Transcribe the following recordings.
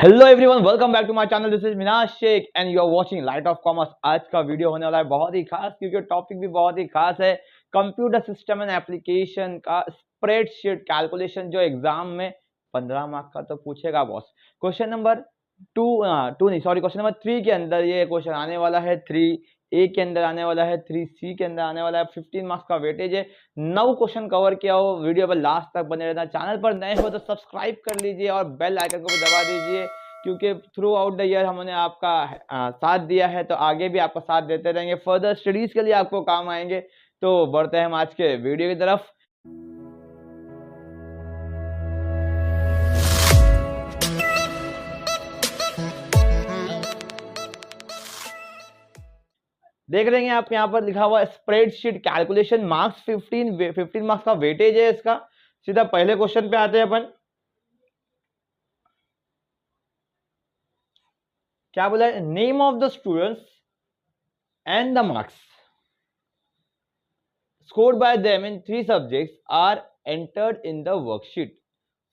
Hello everyone, welcome back to my channel. This is Minaj Shaikh and you are watching light of commerce. आज का video होने वाला है बहुत ही खास, क्योंकि टॉपिक भी बहुत ही खास है। कंप्यूटर सिस्टम एंड एप्लीकेशन का स्प्रेडशीट कैलकुलेशन, जो एग्जाम में 15 मार्क्स का तो पूछेगा boss. Question number question number 3 के अंदर ये क्वेश्चन आने वाला है। 3A के अंदर आने वाला है, 3C के अंदर आने वाला है। 15 मार्क्स का वेटेज है। 9 क्वेश्चन कवर किया हो। वीडियो पर लास्ट तक बने रहना। चैनल पर नए हो तो सब्सक्राइब कर लीजिए और बेल आइकन को भी दबा दीजिए, क्योंकि थ्रू आउट द ईयर हमने आपका साथ दिया है, तो आगे भी आपका साथ देते रहेंगे। फर्दर स्टडीज के लिए आपको काम आएंगे। तो बढ़ते हैं हम आज के वीडियो की तरफ। देख रहे हैं आप यहाँ पर लिखा हुआ स्प्रेडशीट कैलकुलेशन मार्क्स 15 मार्क्स का वेटेज है इसका। सीधा पहले क्वेश्चन पे आते हैं अपन। क्या बोला है? Name of the students and the marks scored by them in 3 subjects are entered in the worksheet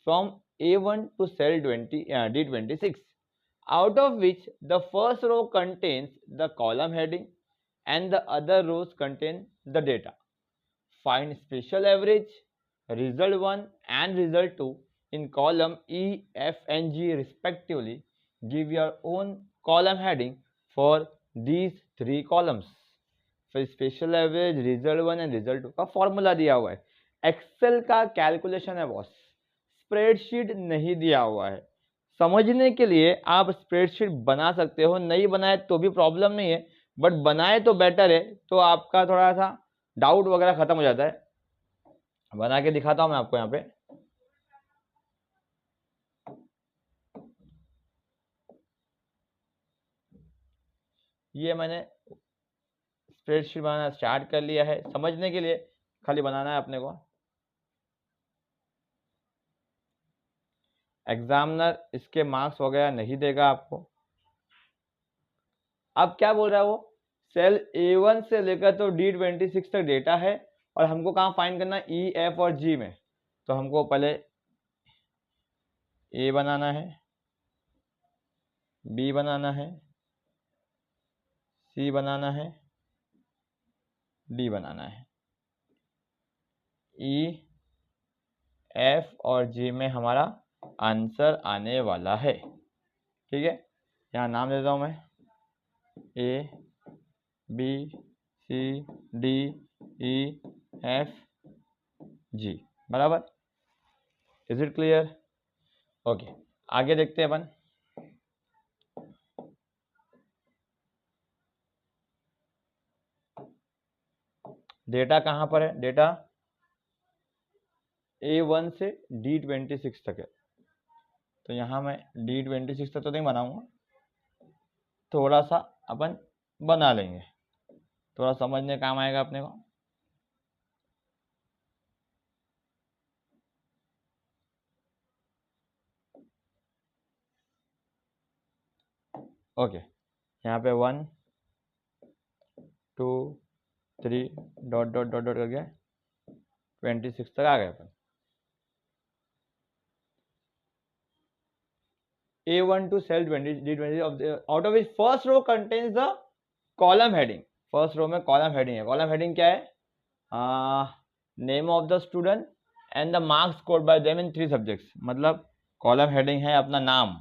from A1 to cell D26, out of which the first row contains the column heading and the other rows contain the data. Find special average, result 1 and result 2 in column E, F and G respectively. Give your own column heading for these 3 columns. फिर special average, result 1 and result 2 का formula दिया हुआ है। Excel का calculation है boss, spreadsheet नहीं दिया हुआ है। समझने के लिए आप स्प्रेडशीट बना सकते हो, नहीं बनाए तो भी प्रॉब्लम नहीं है, बट बनाए तो बेटर है, तो आपका थोड़ा सा डाउट वगैरह खत्म हो जाता है। बना के दिखाता हूं मैं आपको यहाँ पे। ये मैंने स्प्रेडशीट बनाना स्टार्ट कर लिया है। समझने के लिए खाली बनाना है अपने को। एग्जामिनर इसके मार्क्स वगैरह नहीं देगा आपको। अब क्या बोल रहा है वो? सेल A1 से लेकर तो D26 तक डेटा है, और हमको कहाँ फाइंड करना है? E, F और G में। तो हमको पहले A बनाना है, B बनाना है, C बनाना है, D बनाना है। E, F और G में हमारा आंसर आने वाला है। ठीक है, यहाँ नाम देता हूँ मैं, A, B, C, D, E, F, G। बराबर? Is it clear? ओके, आगे देखते हैं अपन। डेटा कहाँ पर है? डेटा A1 से D26 तक है। तो यहाँ मैं D26 तक तो नहीं बनाऊंगा, थोड़ा सा अपन बना लेंगे, थोड़ा समझने काम आएगा अपने को। ओके, यहाँ पे 1 2 3 डॉट डॉट डॉट डॉट कर गया, 26 तक आ गए अपन। A1 to cell D20 of the, out of which first row contains the column heading। First row में कॉलम हेडिंग है। कॉलम हेडिंग क्या है? Name of the student and the marks scored by them in 3 subjects. मतलब column heading है अपना नाम,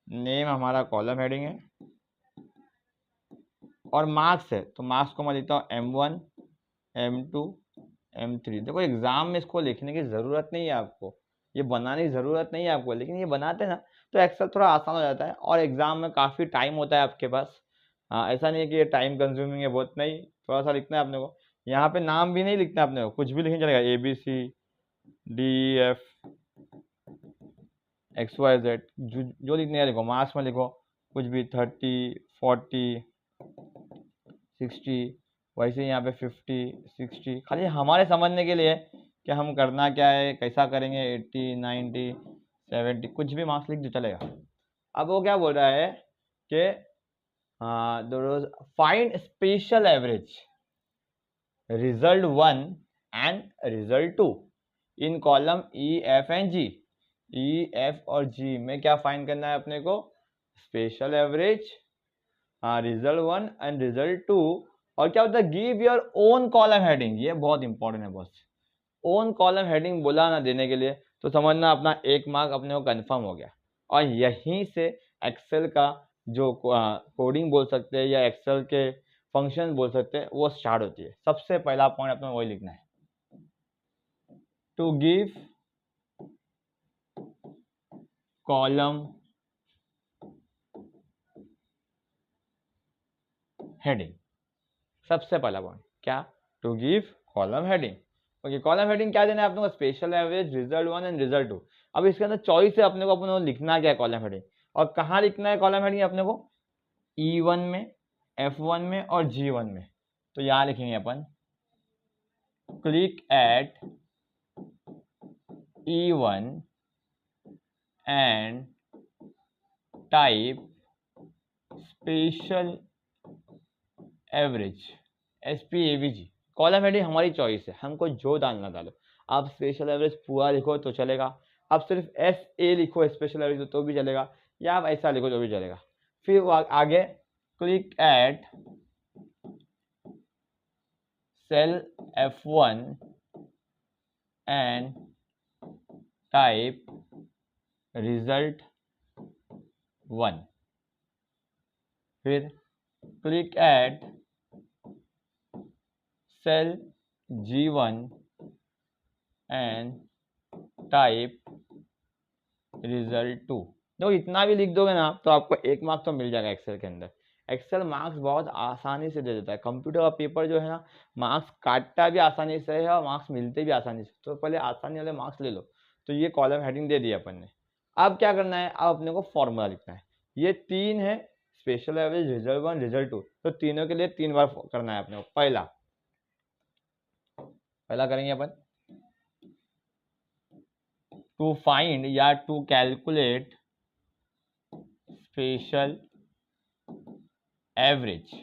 name हमारा column heading है, और मार्क्स है तो मार्क्स को मैं लिखता हूँ M1, M2, M3। देखो एग्जाम में इसको लिखने की जरूरत नहीं है आपको, ये बनाने की जरूरत नहीं है आपको, लेकिन ये बनाते ना तो एक्सेल थोड़ा आसान हो जाता है, और एग्जाम में काफी टाइम होता है आपके पास। ऐसा नहीं है कि ये टाइम कंज्यूमिंग है बहुत, नहीं, थोड़ा सा लिखना है अपने को। यहाँ पे नाम भी नहीं लिखना है अपने को, कुछ भी लिखना चलेगा, ABCDEF XYZ, जो लिखने का लिखो। मार्क्स में लिखो कुछ भी, 30 40 60, वैसे यहाँ पे 50 60, खाली हमारे समझने के लिए कि हम करना क्या है, कैसा करेंगे। 80 90 70 कुछ भी मार्क्स लिख दो चलेगा। अब वो क्या बोल रहा है कि find special average, result 1 and result 2 in column E, F and G। E, F और जी में क्या फाइंड करना है अपने को? स्पेशल एवरेज, हाँ, रिजल्ट 1 एंड रिजल्ट 2। और क्या होता है? Give your own column heading, ये बहुत इंपॉर्टेंट है बॉस। ओन कॉलम हेडिंग बोला ना देने के लिए, तो समझना अपना 1 मार्क अपने को कंफर्म हो गया। और यहीं से एक्सेल का जो कोडिंग बोल सकते हैं या एक्सेल के फंक्शन बोल सकते हैं वो स्टार्ट होती है। सबसे पहला पॉइंट अपने वही लिखना है, टू गिव कॉलम हेडिंग। सबसे पहला पॉइंट क्या? To give column heading. Okay, column heading क्या देना है अपने को? Special average, result 1 and result 2। अब इसके अंदर चॉइस है अपने को लिखना क्या है कॉलम हेडिंग, और कहाँ लिखना है कॉलम हेडिंग अपने को? E1 में, F1 में और G1 में। तो यहां लिखेंगे अपन click at E1 and type special average, SPAVG। Column heading हमारी चॉइस है, हमको जो डालना डालो। आप स्पेशल एवरेज पूरा लिखो तो चलेगा, आप सिर्फ SA लिखो स्पेशल एवरेज तो भी चलेगा, या आप ऐसा लिखो तो भी चलेगा। फिर आगे click eight cell F1 and type result 1। फिर click eight cell G1 and type result 2। तो इतना भी लिख दोगे ना तो आपको 1 मार्क तो मिल जाएगा एक्सेल के अंदर। एक्सेल मार्क्स बहुत आसानी से दे देता है। कंप्यूटर का पेपर जो है ना, मार्क्स काटता भी आसानी से है और मार्क्स मिलते भी आसानी से। तो पहले आसानी वाले मार्क्स ले लो। तो ये कॉलम हेडिंग दे दिया अपन ने। अब क्या करना है? अब अपने को फॉर्मूला लिखना है। ये 3 है, स्पेशल एवरेज, रिजल्ट 1, रिजल्ट 2। तो तीनों के लिए 3 बार करना है अपने को। पहला करेंगे अपन, टू फाइंड या to calculate special average.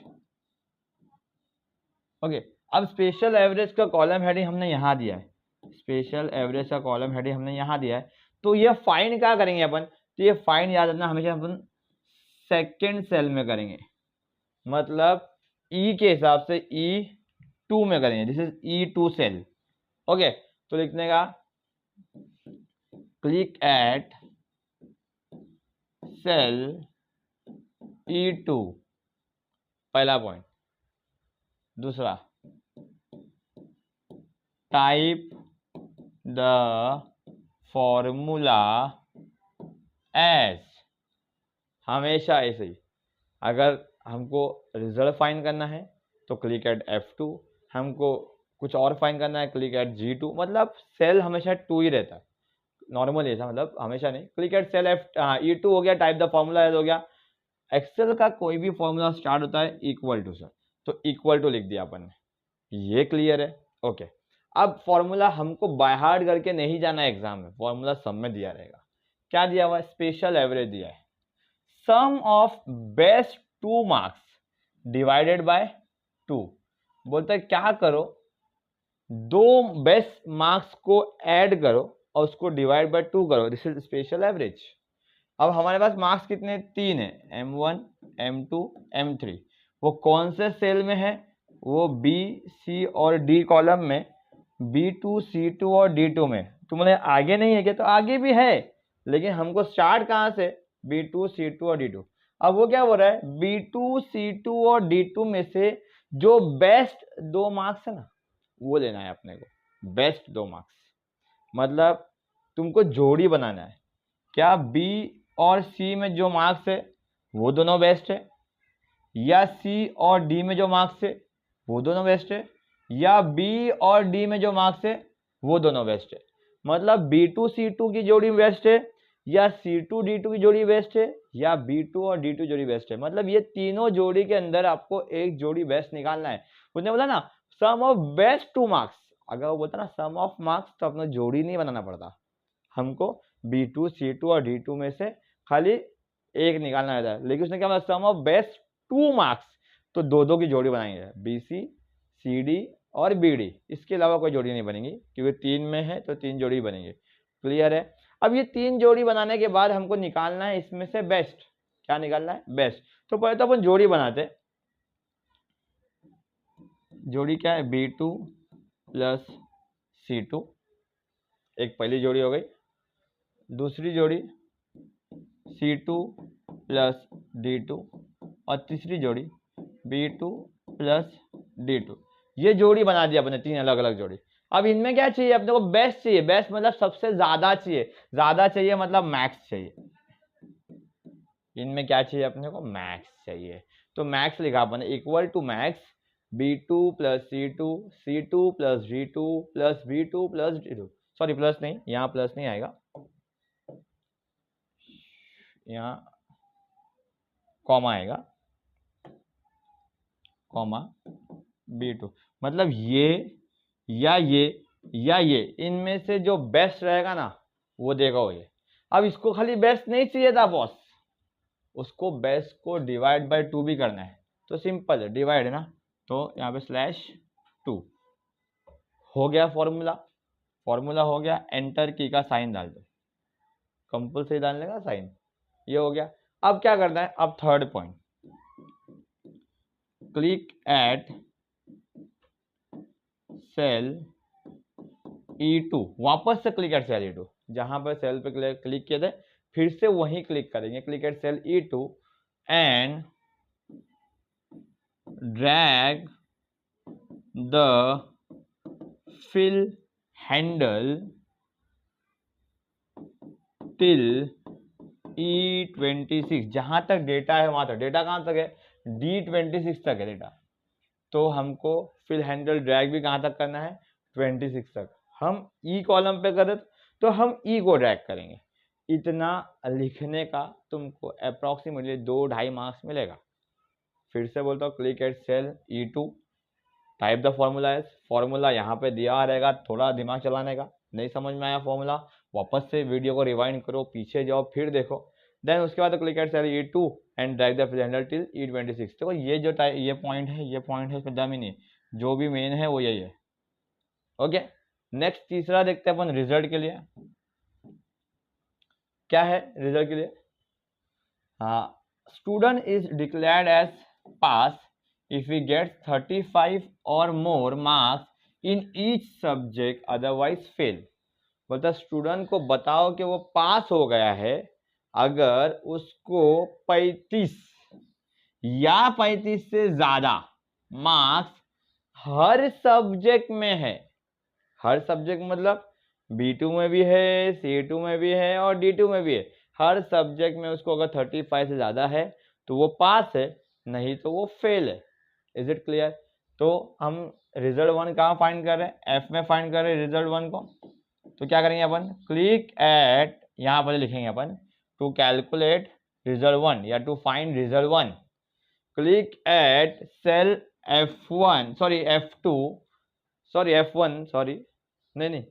Okay, अब स्पेशल एवरेज का कॉलम हेडिंग हमने यहाँ दिया है। स्पेशल एवरेज का कॉलम हेडिंग हमने यहाँ दिया है। तो ये फाइंड क्या करेंगे अपन? तो ये फाइंड याद रखना हमेशा अपन सेकेंड सेल में करेंगे, मतलब ई के हिसाब से E2 में करेंगे। This is E2 cell. Okay, तो लिखने का क्लिक एट सेल E2, पहला पॉइंट। दूसरा, टाइप द फॉर्मूला एज, हमेशा ऐसे ही। अगर हमको रिजल्ट फाइंड करना है तो क्लिक एट F2, हमको कुछ और फाइंड करना है क्लिक एट G2। मतलब सेल हमेशा 2 ही रहता है नॉर्मल, ऐसा मतलब हमेशा नहीं। क्लिक एट सेल E2 हो गया, टाइप द फॉर्मूला एज हो गया। एक्सेल का कोई भी फॉर्मूला स्टार्ट होता है इक्वल टू से, तो इक्वल टू लिख दिया अपन ने। ये क्लियर है? ओके, अब फॉर्मूला हमको बाय हार्ट करके नहीं जाना है एग्जाम में, फॉर्मूला सब में दिया रहेगा। क्या दिया हुआ है? स्पेशल एवरेज दिया है, sum of best 2 marks divided by 2। बोलते हैं क्या करो, 2 बेस्ट मार्क्स को ऐड करो और उसको डिवाइड बाय 2 करो। This is special average. अब हमारे पास मार्क्स कितने? 3 है, M1, M2, M3। वो कौन से सेल में है? वो B, C और D कॉलम में, B2, C2 और D2 में। तुम्हारे आगे नहीं है क्या? तो आगे भी है, लेकिन हमको स्टार्ट कहाँ से? B2, C2 और D2। अब वो क्या बोल रहा है? B2, C2 और D2 में से जो बेस्ट 2 मार्क्स है ना, वो लेना है अपने को। बेस्ट 2 मार्क्स मतलब तुमको जोड़ी बनाना है। क्या B और C में जो मार्क्स है वो दोनों बेस्ट है, या C और D में जो मार्क्स है वो दोनों बेस्ट है, या B और D में जो मार्क्स है वो दोनों बेस्ट है। मतलब B2 C2 की जोड़ी बेस्ट है, या C2 D2 की जोड़ी बेस्ट है, या B2 और D2 जोड़ी बेस्ट है। मतलब ये तीनों जोड़ी के अंदर आपको एक जोड़ी बेस्ट निकालना है। उसने बोला ना सम ऑफ बेस्ट 2 मार्क्स। अगर वो बोलता ना सम ऑफ मार्क्स तो अपना जोड़ी नहीं बनाना पड़ता, हमको B2, C2 और D2 में से खाली एक निकालना रहता है। लेकिन उसने क्या बोला? सम ऑफ बेस्ट 2 मार्क्स, तो 2-2 की जोड़ी बनाएंगे, BC, CD और BD। इसके अलावा कोई जोड़ी नहीं बनेगी, क्योंकि 3 में है तो 3 जोड़ी बनेंगे। क्लियर है? अब ये 3 जोड़ी बनाने के बाद हमको निकालना है इसमें से बेस्ट। क्या निकालना है? बेस्ट। तो पहले तो अपन जोड़ी बनाते हैं। जोड़ी क्या है? B2 प्लस C2, एक पहली जोड़ी हो गई। दूसरी जोड़ी C2 प्लस D2 और तीसरी जोड़ी B2 प्लस D2। ये जोड़ी बना दिया अपने, 3 अलग अलग जोड़ी। अब इनमें क्या चाहिए अपने को? बेस्ट चाहिए। बेस्ट मतलब सबसे ज्यादा चाहिए, ज्यादा चाहिए मतलब मैक्स चाहिए। इनमें क्या चाहिए अपने को? मैक्स चाहिए। तो मैक्स लिखा अपने equal to max B2 plus C2, C2 plus D2 plus B2 plus D2। Sorry plus नहीं, यहाँ प्लस नहीं आएगा, यहाँ कॉमा आएगा, कॉमा B2। मतलब ये या ये या ये, इनमें से जो बेस्ट रहेगा ना वो देगा वो ये। अब इसको खाली बेस्ट नहीं चाहिए था बॉस, उसको बेस्ट को डिवाइड बाय 2 भी करना है। तो सिंपल है, डिवाइड है ना, तो यहाँ पे /2 हो गया फॉर्मूला। फॉर्मूला हो गया, एंटर की का साइन डाल दो, कंपल्सरी डालने का साइन, ये हो गया। अब क्या करना है? अब third point, click eight cell E2, वापस से क्लिक एट सेल E2, जहां पर सेल पे क्लिक किए थे फिर से वहीं क्लिक करेंगे, click eight cell E2 and drag the fill handle till E26। जहां तक डेटा है वहां तक, डेटा कहां तक है? D26 तक है डेटा। तो हमको फिल हैंडल ड्रैग भी कहां तक करना है? 26 तक। हम ई कॉलम पे करें तो हम ई को ड्रैग करेंगे। इतना लिखने का तुमको अप्रोक्सीमेटली 2-2.5 मार्क्स मिलेगा। फिर से बोलता हूँ, click eight cell E2, type the formula as, formula यहाँ पे दिया रहेगा, थोड़ा दिमाग चलाने का। नहीं समझ में आया फॉर्मूला, वापस से वीडियो को रिवाइंड करो, पीछे जाओ, फिर देखो। देन उसके बाद click eight cell E2 and drag the fill handle till E26। देखो ये जो ये पॉइंट है, ये पॉइंट है, इसमें दम ही नहीं, जो भी मेन है वो यही है। ओके, नेक्स्ट तीसरा देखते हैं अपन रिजल्ट के लिए। क्या है रिजल्ट के लिए? हाँ, student is declared as pass if he gets 35 or more marks in each subject, otherwise fail। मतलब स्टूडेंट को बताओ कि वो पास हो गया है अगर उसको 35 या 35 से ज्यादा मार्क्स हर सब्जेक्ट में है। हर सब्जेक्ट मतलब B2 में भी है, C2 में भी है और D2 में भी है। हर सब्जेक्ट में उसको अगर 35 से ज्यादा है तो वो पास है, नहीं तो वो फेल है। Is it clear? तो हम रिजल्ट 1 कहाँ फाइंड कर रहे हैं? F में फाइंड कर रहे हैं रिजल्ट 1 को। तो क्या करेंगे अपन? क्लिक एट, यहाँ पर लिखेंगे अपन टू कैलकुलेट रिजल्ट 1 या to find result 1, click eight cell F1 sorry F2 sorry F1 sorry नहीं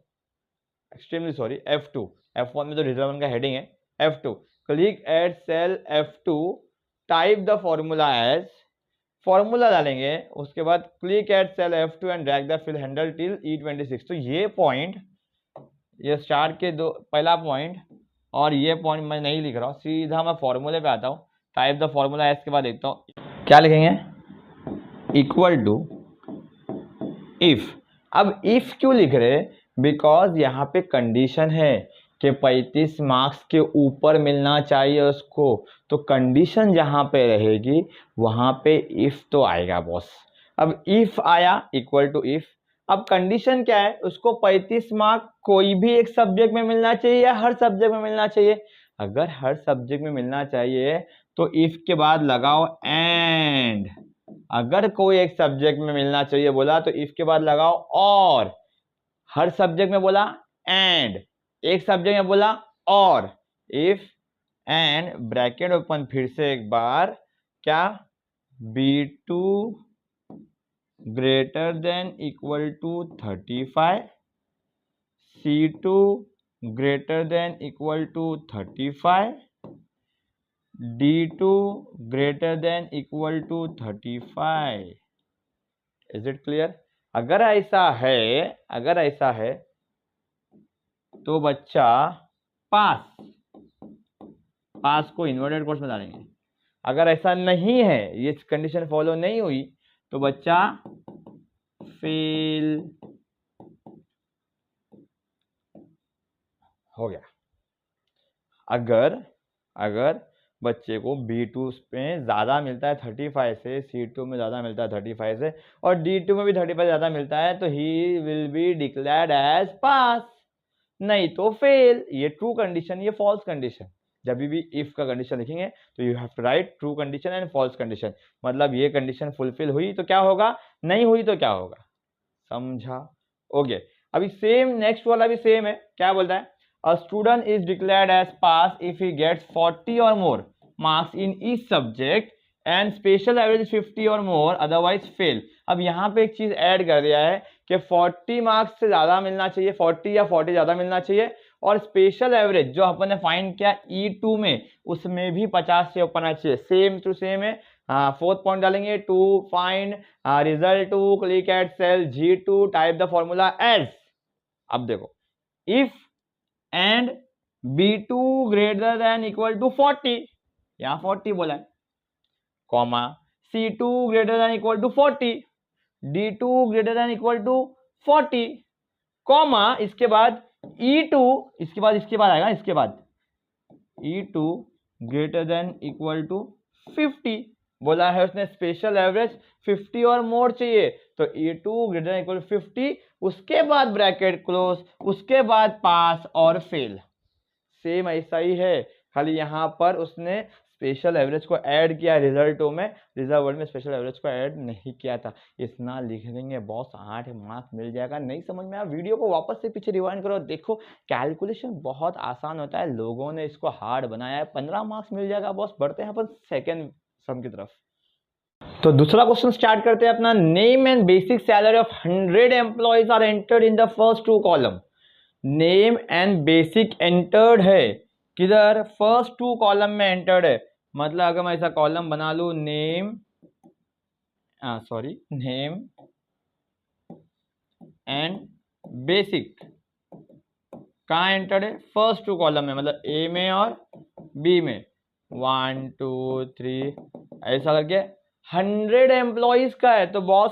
एक्सट्रीमली सॉरी F2। F1 में तो रिजल्ट 1 का हेडिंग है, F2। Click eight cell F2, type the formula as, formula डालेंगे, उसके बाद click eight cell F2 and drag the fill handle till E26। तो ये पॉइंट, ये स्टार्ट के दो, पहला पॉइंट और ये पॉइंट मैं नहीं लिख रहा हूँ, सीधा मैं फॉर्मूले पे आता हूँ। टाइप द फॉर्मूला एज के बाद देखता हूँ क्या लिखेंगे, इक्वल टू इफ। अब इफ क्यों लिख रहे? बिकॉज यहाँ पे कंडीशन है कि 35 मार्क्स के ऊपर मिलना चाहिए उसको। तो कंडीशन जहाँ पे रहेगी वहाँ पे इफ तो आएगा बॉस। अब इफ आया इक्वल टू इफ। अब कंडीशन क्या है? उसको 35 मार्क कोई भी एक सब्जेक्ट में मिलना चाहिए या हर सब्जेक्ट में मिलना चाहिए? अगर हर सब्जेक्ट में मिलना चाहिए तो इफ के बाद लगाओ एंड। अगर कोई एक सब्जेक्ट में मिलना चाहिए बोला तो इफ के बाद लगाओ और। हर सब्जेक्ट में बोला एंड, एक सब्जेक्ट में बोला और। इफ एंड ब्रैकेट ओपन, फिर से एक बार, क्या? B2 greater than equal to 35, C2 greater than equal to 35, D2 greater than equal to 35। Is it clear? अगर ऐसा है तो बच्चा पास, पास को इन्वर्टेड कोर्स में डालेंगे। अगर ऐसा नहीं है, ये कंडीशन फॉलो नहीं हुई, तो बच्चा फेल हो गया। अगर बच्चे को B2 में ज़्यादा मिलता है 35 से, C2 में ज़्यादा मिलता है 35 से, और D2 में भी 35 ज़्यादा मिलता है, तो he will be declared as pass, नहीं तो फेल। ये ट्रू कंडीशन, ये फॉल्स कंडीशन। जब भी इफ का कंडीशन लिखेंगे तो you have to write true condition and false condition. मतलब ये कंडीशन फुलफिल हुई तो क्या होगा, नहीं हुई तो क्या होगा, समझा? ओके, अभी सेम नेक्स्ट वाला भी सेम है। क्या बोलता है? A student is declared as pass if he gets 40 or more marks in each subject and special average 50 or more, otherwise fail। अब यहाँ पे एक चीज ऐड कर दिया है कि 40 मार्क्स से ज्यादा मिलना चाहिए, 40 या 40 ज्यादा मिलना चाहिए, और स्पेशल एवरेज जो अपन ने फाइंड किया E2 में, उसमें भी 50 से ऊपर आना चाहिए। सेम टू सेम है। फोर्थ पॉइंट डालेंगे, to find result to click eight cell G2 type the formula as. अब देखो, if and B2 greater than equal to 40, यहाँ 40 बोला है, comma C2 greater than equal to 40, D2 greater than equal to 40, comma इसके बाद E2, इसके बाद आएगा, इसके बाद E2 greater than equal to 50। बोला है उसने स्पेशल एवरेज 50 और मोर चाहिए, तो E2 greater than equal to 50, उसके बाद ब्रैकेट क्लोज, उसके बाद पास और फेल। सेम ऐसा ही है, खाली यहाँ पर उसने स्पेशल एवरेज को ऐड किया रिजल्टों में, रिजर्व वर्ड में स्पेशल एवरेज को ऐड नहीं किया था। इतना लिख देंगे बॉस, 8 मार्क्स मिल जाएगा। नहीं समझ में आया, वीडियो को वापस से पीछे रिवाइंड करो, देखो कैलकुलेशन बहुत आसान होता है, लोगों ने इसको हार्ड बनाया है। 15 मार्क्स मिल जाएगा बॉस। बढ़ते हैं अपन सेकेंड सम की तरफ। तो दूसरा क्वेश्चन स्टार्ट करते हैं अपना। Name and basic salary of 100 employees are entered in the first 2 column. Name and basic entered है किधर, फर्स्ट 2 कॉलम में एंटर्ड है। मतलब अगर मैं ऐसा कॉलम बना लू, नेम एंड बेसिक, कहाँ एंटर्ड है, फर्स्ट 2 कॉलम में, मतलब ए में और बी में, 1 2 3 ऐसा करके 100 एम्प्लॉइज का है, तो बॉस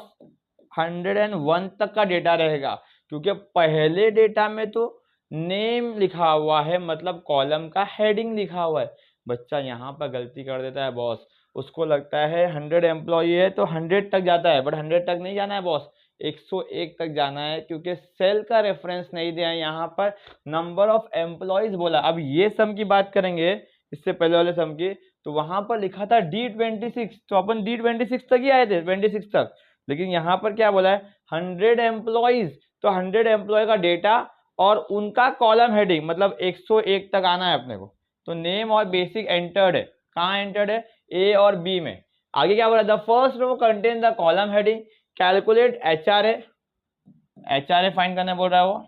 101 तक का डेटा रहेगा, क्योंकि पहले डेटा में तो नेम लिखा हुआ है, मतलब कॉलम का हेडिंग लिखा हुआ है। बच्चा यहाँ पर गलती कर देता है बॉस, उसको लगता है 100 एम्प्लॉई है तो 100 तक जाता है, बट 100 तक नहीं जाना है बॉस, 101 तक जाना है, क्योंकि सेल का रेफरेंस नहीं दिया है, यहाँ पर नंबर ऑफ एम्प्लॉइज बोला। अब ये सम की बात करेंगे, इससे पहले वाले सम की, तो वहां पर लिखा था D26, तो अपन D26 तक ही आए थे, 26 तक। लेकिन यहाँ पर क्या बोला है, 100 एम्प्लॉइज, तो 100 एम्प्लॉय का डेटा और उनका कॉलम हेडिंग, मतलब 101 तक आना है अपने को। तो नेम और बेसिक एंटर्ड है, कहाँ एंटर्ड है, ए और बी में। आगे क्या बोला, the first row contain the column heading, calculate HRA, HRA find करना बोल रहा है वो।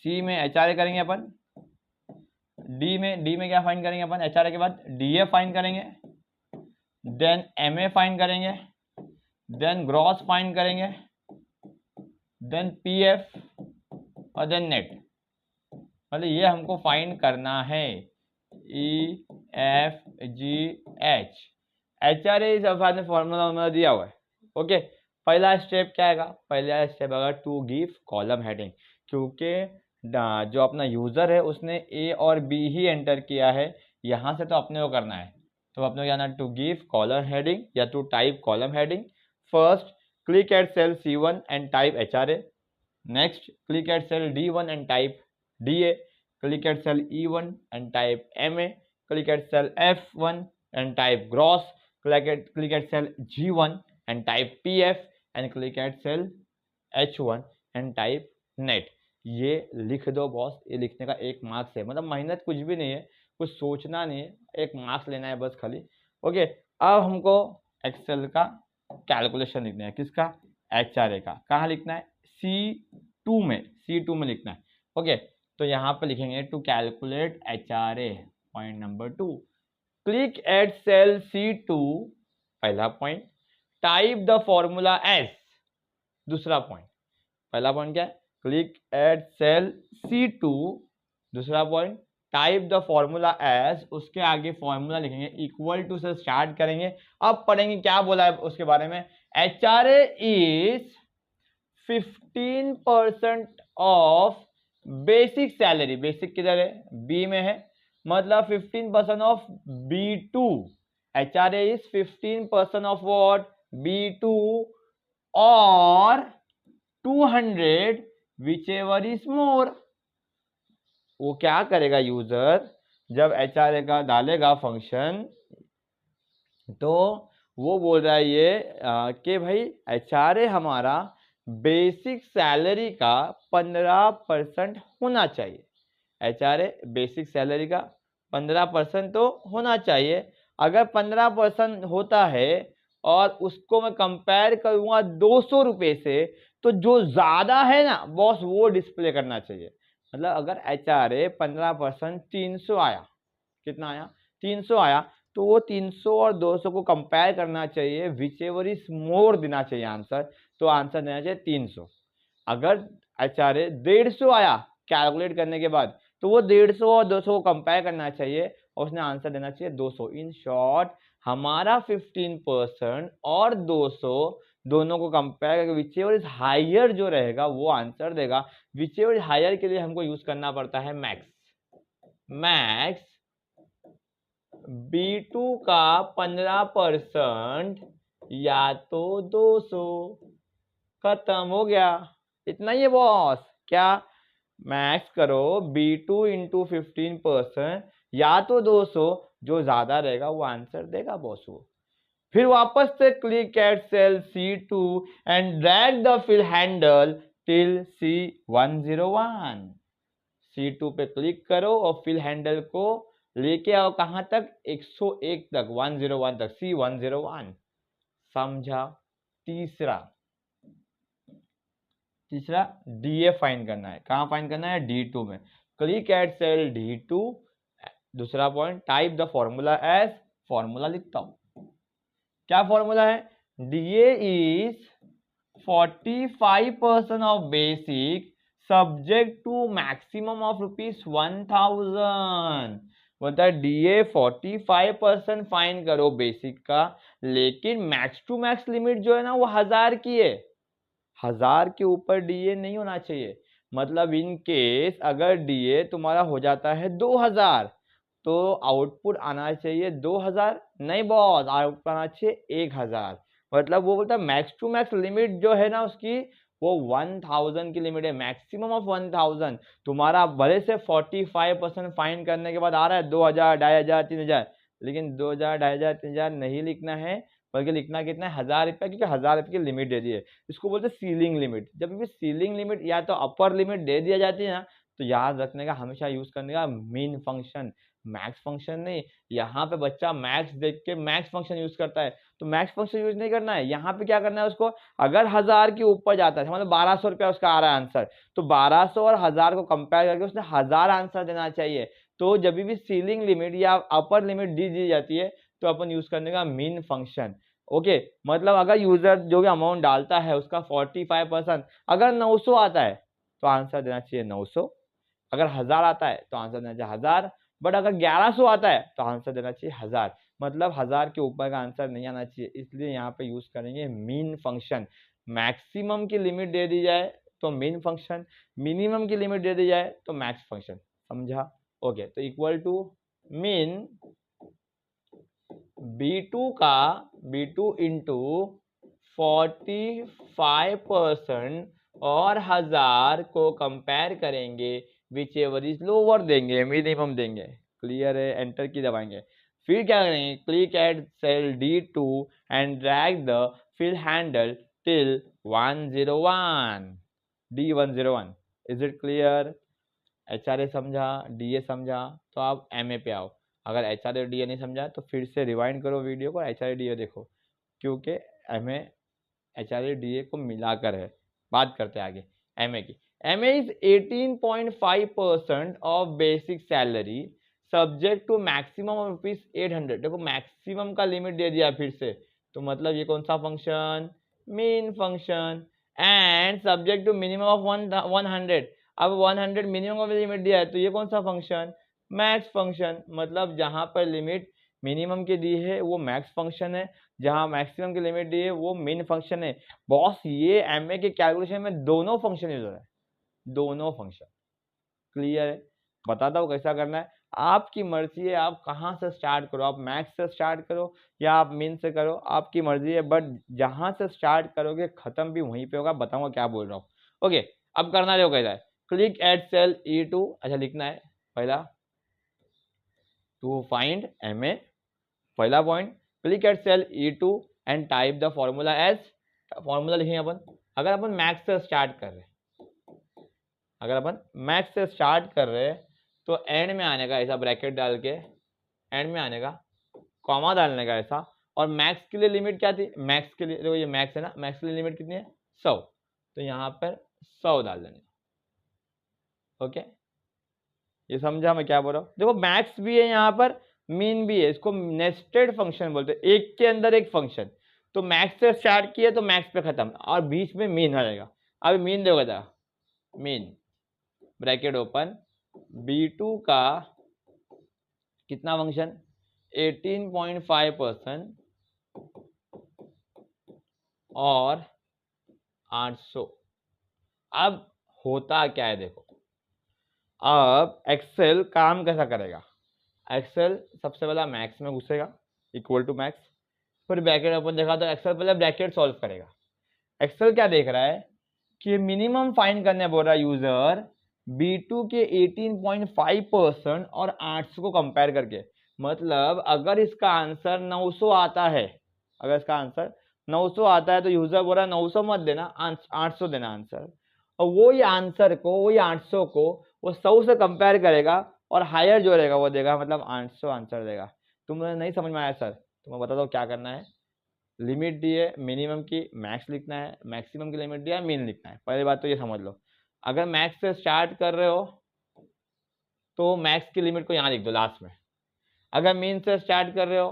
सी में HRA करेंगे अपन, डी में क्या फाइंड करेंगे अपन, HRA के बाद DA फाइंड करेंगे, देन MA फाइंड करेंगे, देन ग्रॉस फाइंड करेंगे, देन PF और देन नेट। मतलब ये हमको फाइंड करना है, EFGH। HRA इस ने फॉर्मूला दिया हुआ है। ओके, पहला स्टेप क्या आएगा, पहला स्टेप अगर टू गिव कॉलम हेडिंग, क्योंकि जो अपना यूजर है उसने ए और बी ही एंटर किया है, यहाँ से तो अपने को करना है, तो अपने को जाना टू गिव कॉलम हेडिंग या to type column heading. First click eight cell C1 and type HRA, next click eight cell D1 and type DA, click at cell E1 and type MA, click at cell F1 and type gross, click at cell G1 and type PF and click at cell H1 and type net। ये लिख दो boss, ये लिखने का 1 marks है, मतलब मेहनत कुछ भी नहीं है, कुछ सोचना नहीं है, 1 मार्क्स लेना है बस खाली। ओके, अब हमको एक्सेल का कैलकुलेशन लिखना है, किसका, HRA का। कहाँ लिखना है, C2 में लिखना है। ओके, तो यहाँ पे लिखेंगे to calculate HRA, point number 2, click eight cell C2, पहला point, type the formula as, दूसरा पॉइंट। पहला पॉइंट क्या है, क्लिक एट सेल C2 दूसरा point, type the formula as, उसके आगे फॉर्मूला लिखेंगे, इक्वल टू से स्टार्ट करेंगे। अब पढ़ेंगे क्या बोला है उसके बारे में। HRA is 15% of basic salary, basic किधर है, बी में है, मतलब 15% of B2। HRA is 15% of what, B2 और 200 विच एवर इज मोर। वो क्या करेगा यूजर, जब HRA का डालेगा फंक्शन, तो वो बोल रहा है ये कि भाई HRA हमारा बेसिक सैलरी का 15% होना चाहिए। HRA बेसिक सैलरी का 15% तो होना चाहिए। अगर 15% होता है और उसको मैं कंपेयर करूंगा 200 रुपये से, तो जो ज्यादा है ना बॉस वो डिस्प्ले करना चाहिए। मतलब अगर HRA 15% 300 आया, कितना आया, 300 आया, तो वो 300 और 200 को कंपेयर करना चाहिए, विच एवर इज मोर देना चाहिए आंसर, तो आंसर देना चाहिए 300। अगर HRA 150 आया कैलकुलेट करने के बाद, तो वो 150 और 200 को कंपेयर करना चाहिए और उसने आंसर देना चाहिए 200। इन शॉर्ट हमारा 15% और 200 दोनों को कंपेयर करके विच एवर इज हायर जो रहेगा वो आंसर देगा। विच एवर इज हायर के लिए हमको यूज करना पड़ता है मैक्स। मैक्स B2 का 15% या तो 200, खत्म हो गया, इतना ही है बॉस। क्या, मैक्स करो B2 इंटू 15% या तो 200, जो ज्यादा रहेगा वो आंसर देगा बॉस वो। फिर वापस से click eight cell C2 and drag the fill handle till C101। C2 पे क्लिक करो और फिल हैंडल को लेके आओ कहां तक, 101 तक, 101 तक, C101। समझा। तीसरा DA फाइंड करना है। कहां फाइंड करना है, D2 में। Click eight cell D2। दूसरा point, type the formula as, formula लिखता हूं। क्या फॉर्मूला है, DA is 45% of basic subject to maximum of ₹1000। बोलता है DA 45% फाइन करो बेसिक का, लेकिन मैक्स टू मैक्स लिमिट जो है ना वो 1000 की है। 1000 के ऊपर DA नहीं होना चाहिए। मतलब इन केस अगर DA तुम्हारा हो जाता है 2000, तो आउटपुट आना चाहिए 2000, नहीं बॉस, आउटपुट आना चाहिए 1000। मतलब वो बोलता है मैक्स टू मैक्स लिमिट जो है ना उसकी, वो 1000 की लिमिट है, मैक्सिमम ऑफ 1000। तुम्हारा भले से 45% फाइन करने के बाद आ रहा है 2000, 2500, 3000, लेकिन 2000, 2500, 3000 नहीं लिखना है, बल्कि लिखना कितना है, 1000 रुपया, क्योंकि 1000 रुपये की लिमिट दे दी है। इसको बोलते हैं सीलिंग लिमिट। जब भी सीलिंग लिमिट या तो अपर लिमिट दे दिया जाती है ना, तो याद रखने का, हमेशा यूज करने का मेन फंक्शन, मैक्स फंक्शन नहीं। यहाँ पे बच्चा मैक्स देख के मैक्स फंक्शन यूज करता है, तो मैक्स फंक्शन यूज नहीं करना है। यहाँ पे क्या करना है उसको, अगर 1000 के ऊपर जाता है, मतलब 1200 रुपया उसका आ रहा है आंसर, तो 1200 और 1000 को कंपेयर करके उसने 1000 आंसर देना चाहिए। तो जब भी सीलिंग लिमिट या अपर लिमिट दी जाती है, तो अपन यूज करने का मीन फंक्शन। ओके, मतलब अगर यूजर जो भी अमाउंट डालता है उसका 45%, अगर 900 आता है तो आंसर देना चाहिए 900। अगर 1000 आता है तो आंसर देना चाहिए 1000। बट अगर 1100 आता है तो आंसर देना चाहिए 1000। मतलब 1000 के ऊपर का आंसर नहीं आना चाहिए, इसलिए यहाँ पे यूज करेंगे मीन फंक्शन। मैक्सिमम की लिमिट दे दी जाए तो मीन फंक्शन, मिनिमम की लिमिट दे दी जाए तो मैक्स फंक्शन। समझा। ओके, तो equal to min B2 into 45% और 1000 को कंपेयर करेंगे, विच एवर इज लोअर देंगे, मिनिमम देंगे। क्लियर है, एंटर की दबाएंगे। फिर क्या करेंगे, click eight cell D2 and drag the fill handle till 101, D101। Is it clear. HRA समझा, DA समझा, तो आप MA पे आओ। अगर HRA और DA नहीं समझा तो फिर से रिवाइंड करो वीडियो को, HRA DA देखो, क्योंकि MA HRA DA को मिलाकर है। बात करते हैं आगे MA की। MA is 18.5% of basic salary subject to maximum of ₹800। देखो मैक्सिमम का लिमिट दे दिया फिर से, तो मतलब ये कौन सा function, min function. And subject to minimum of 100। अब 100 मिनिमम का लिमिट दिया है, तो ये कौन सा फंक्शन, मैक्स फंक्शन। मतलब जहां पर लिमिट मिनिमम की दी है वो मैक्स फंक्शन है, जहां मैक्सिमम की लिमिट दी है वो मिन फंक्शन है। बॉस ये एमए के कैलकुलेशन में दोनों फंक्शन यूज हो रहा है, दोनों फंक्शन। क्लियर है, बताता हूँ कैसा करना है। आपकी मर्जी है, आप कहाँ से स्टार्ट करो, आप मैक्स से स्टार्ट करो या आप मिन से करो, आपकी मर्जी है। बट जहां से स्टार्ट करोगे खत्म भी वहीं पे होगा। बताऊंगा क्या बोल रहा हूँ। ओके, अब करना जो कैसा है, क्लिक एट सेल E2, अच्छा लिखना है पहला, टू फाइंड MA, पहला point, click eight cell E2 and type the formula as, formula लिखेंगे अपन। अगर अपन मैक्स से स्टार्ट कर रहे हैं, अगर अपन मैक्स से स्टार्ट कर रहे हैं तो एंड में आने का ऐसा ब्रैकेट डाल के, एंड में आने का कॉमा डालने का ऐसा। और मैक्स के लिए लिमिट क्या थी, मैक्स के लिए देखो ये मैक्स है ना, मैक्स के लिए लिमिट कितनी है 100, तो यहाँ पर 100 डाल देंगे। ओके, ये समझा मैं क्या बोल रहा हूँ। देखो मैक्स भी है यहाँ पर, मीन भी है, इसको नेस्टेड फंक्शन बोलते हैं, एक के अंदर एक फंक्शन। तो मैक्स से स्टार्ट किया तो मैक्स पे खत्म, और बीच में मीन आ जाएगा। अब मीन देखो था, मीन ब्रैकेट ओपन, B2 का कितना फंक्शन 18.5% और 800। अब होता क्या है देखो, अब एक्सेल काम कैसा करेगा, एक्सेल सबसे पहला मैक्स में घुसेगा, इक्वल टू मैक्स, फिर ब्रैकेट ओपन देखा तो एक्सेल पहले ब्रैकेट सॉल्व करेगा। एक्सेल क्या देख रहा है कि मिनिमम फाइंड करने बोल रहा है यूजर B2 के 18.5% और 800 को कंपेयर करके। मतलब अगर इसका आंसर 900 आता है, अगर इसका आंसर 900 आता है तो यूजर बोल रहा है 900 मत देना, 800 देना आंसर। और वो ये आंसर को, वो ये 800 को वो 100 से कंपेयर करेगा और हायर जो रहेगा वो देगा, मतलब 800 आंसर देगा। तुम्हें नहीं समझ में आया सर, तो मैं बताता हूँ क्या करना है। लिमिट दी है मिनिमम की, मैक्स लिखना है, मैक्सिमम की लिमिट दिया है, मीन लिखना है। पहली बात तो ये समझ लो, अगर मैक्स से स्टार्ट कर रहे हो तो मैक्स की लिमिट को यहाँ लिख दो लास्ट में, अगर मीन से स्टार्ट कर रहे हो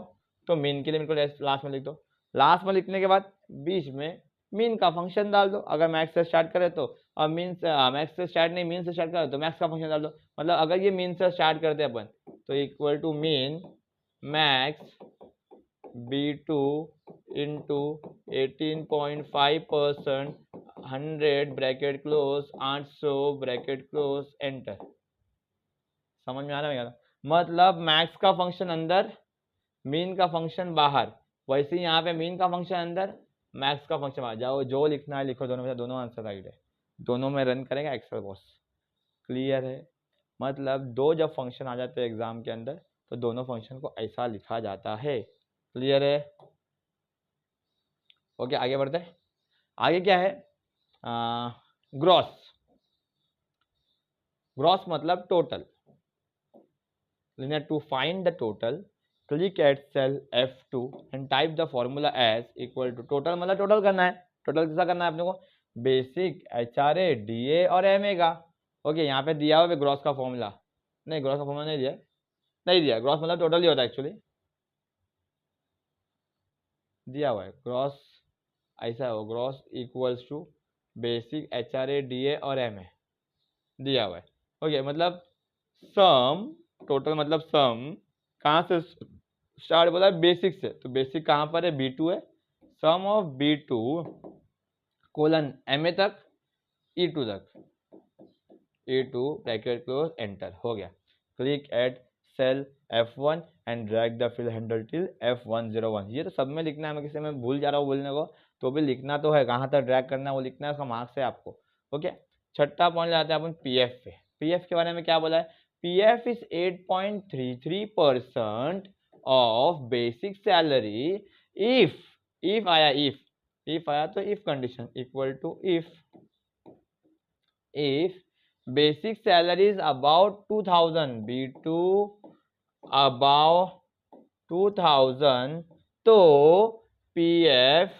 तो मीन की लिमिट को लास्ट में लिख दो। लास्ट में लिखने के बाद बीच में मीन का फंक्शन डाल दो, अगर मैक्स से स्टार्ट करे तो, और मीन से मैक्स से स्टार्ट नहीं मीन से स्टार्ट करे तो मैक्स का फंक्शन डाल दो। मतलब अगर ये मीन से स्टार्ट करते अपन तो equal to min max B2 into 18.5% 100 bracket close 800 bracket close enter. समझ में आ रहा है? मतलब मैक्स का फंक्शन अंदर, मीन का फंक्शन बाहर। वैसे ही यहाँ पे मीन का फंक्शन अंदर, मैक्स का फंक्शन बाहर। जाओ जो लिखना है लिखो, दोनों में दोनों आंसर राइट है, दोनों में रन करेगा एक्सेल बॉस। क्लियर है? मतलब दो जब फंक्शन आ जाते हैं एग्जाम के अंदर तो दोनों फंक्शन को ऐसा लिखा जाता है। क्लियर है? ओके, आगे बढ़ते हैं। आगे क्या है, ग्रॉस। ग्रॉस मतलब total. To find the total click eight cell F2 and type the formula as equal to, total मतलब टोटल करना है। टोटल कैसा करना है अपने को, बेसिक HRA DA और MA का। ओके, यहाँ पे दिया हुआ है ग्रॉस का फॉर्मूला, नहीं ग्रॉस का फॉर्मूला नहीं दिया, नहीं दिया। ग्रॉस मतलब टोटल ही होता है एक्चुअली, दिया हुआ है ग्रॉस ऐसा हो, gross equals to basic HRA DA और MA दिया हुआ है। ओके, मतलब सम, टोटल मतलब सम कहाँ से स्टार्ट बोला है, बेसिक से। तो बेसिक कहाँ पर है, B2 है, sum of B2 colon MA तक E2 तक, E2 ब्रैकेट क्लोज एंटर हो गया। Click eight cell F1 and drag the fill handle till F101। ये तो सब में लिखना है, मैं किसी में भूल जा रहा हूँ बोलने को तो भी लिखना तो है, कहाँ तक ड्रैग करना है वो लिखना है, उसका मार्क्स है आपको। ओके, छठा पॉइंट लाते हैं अपन PF पे। PF के बारे में क्या बोला है, PF is 8.33% of basic salary if आया, इफ आया तो if condition equal to if basic salary is about 2000, B2 above 2000, तो PF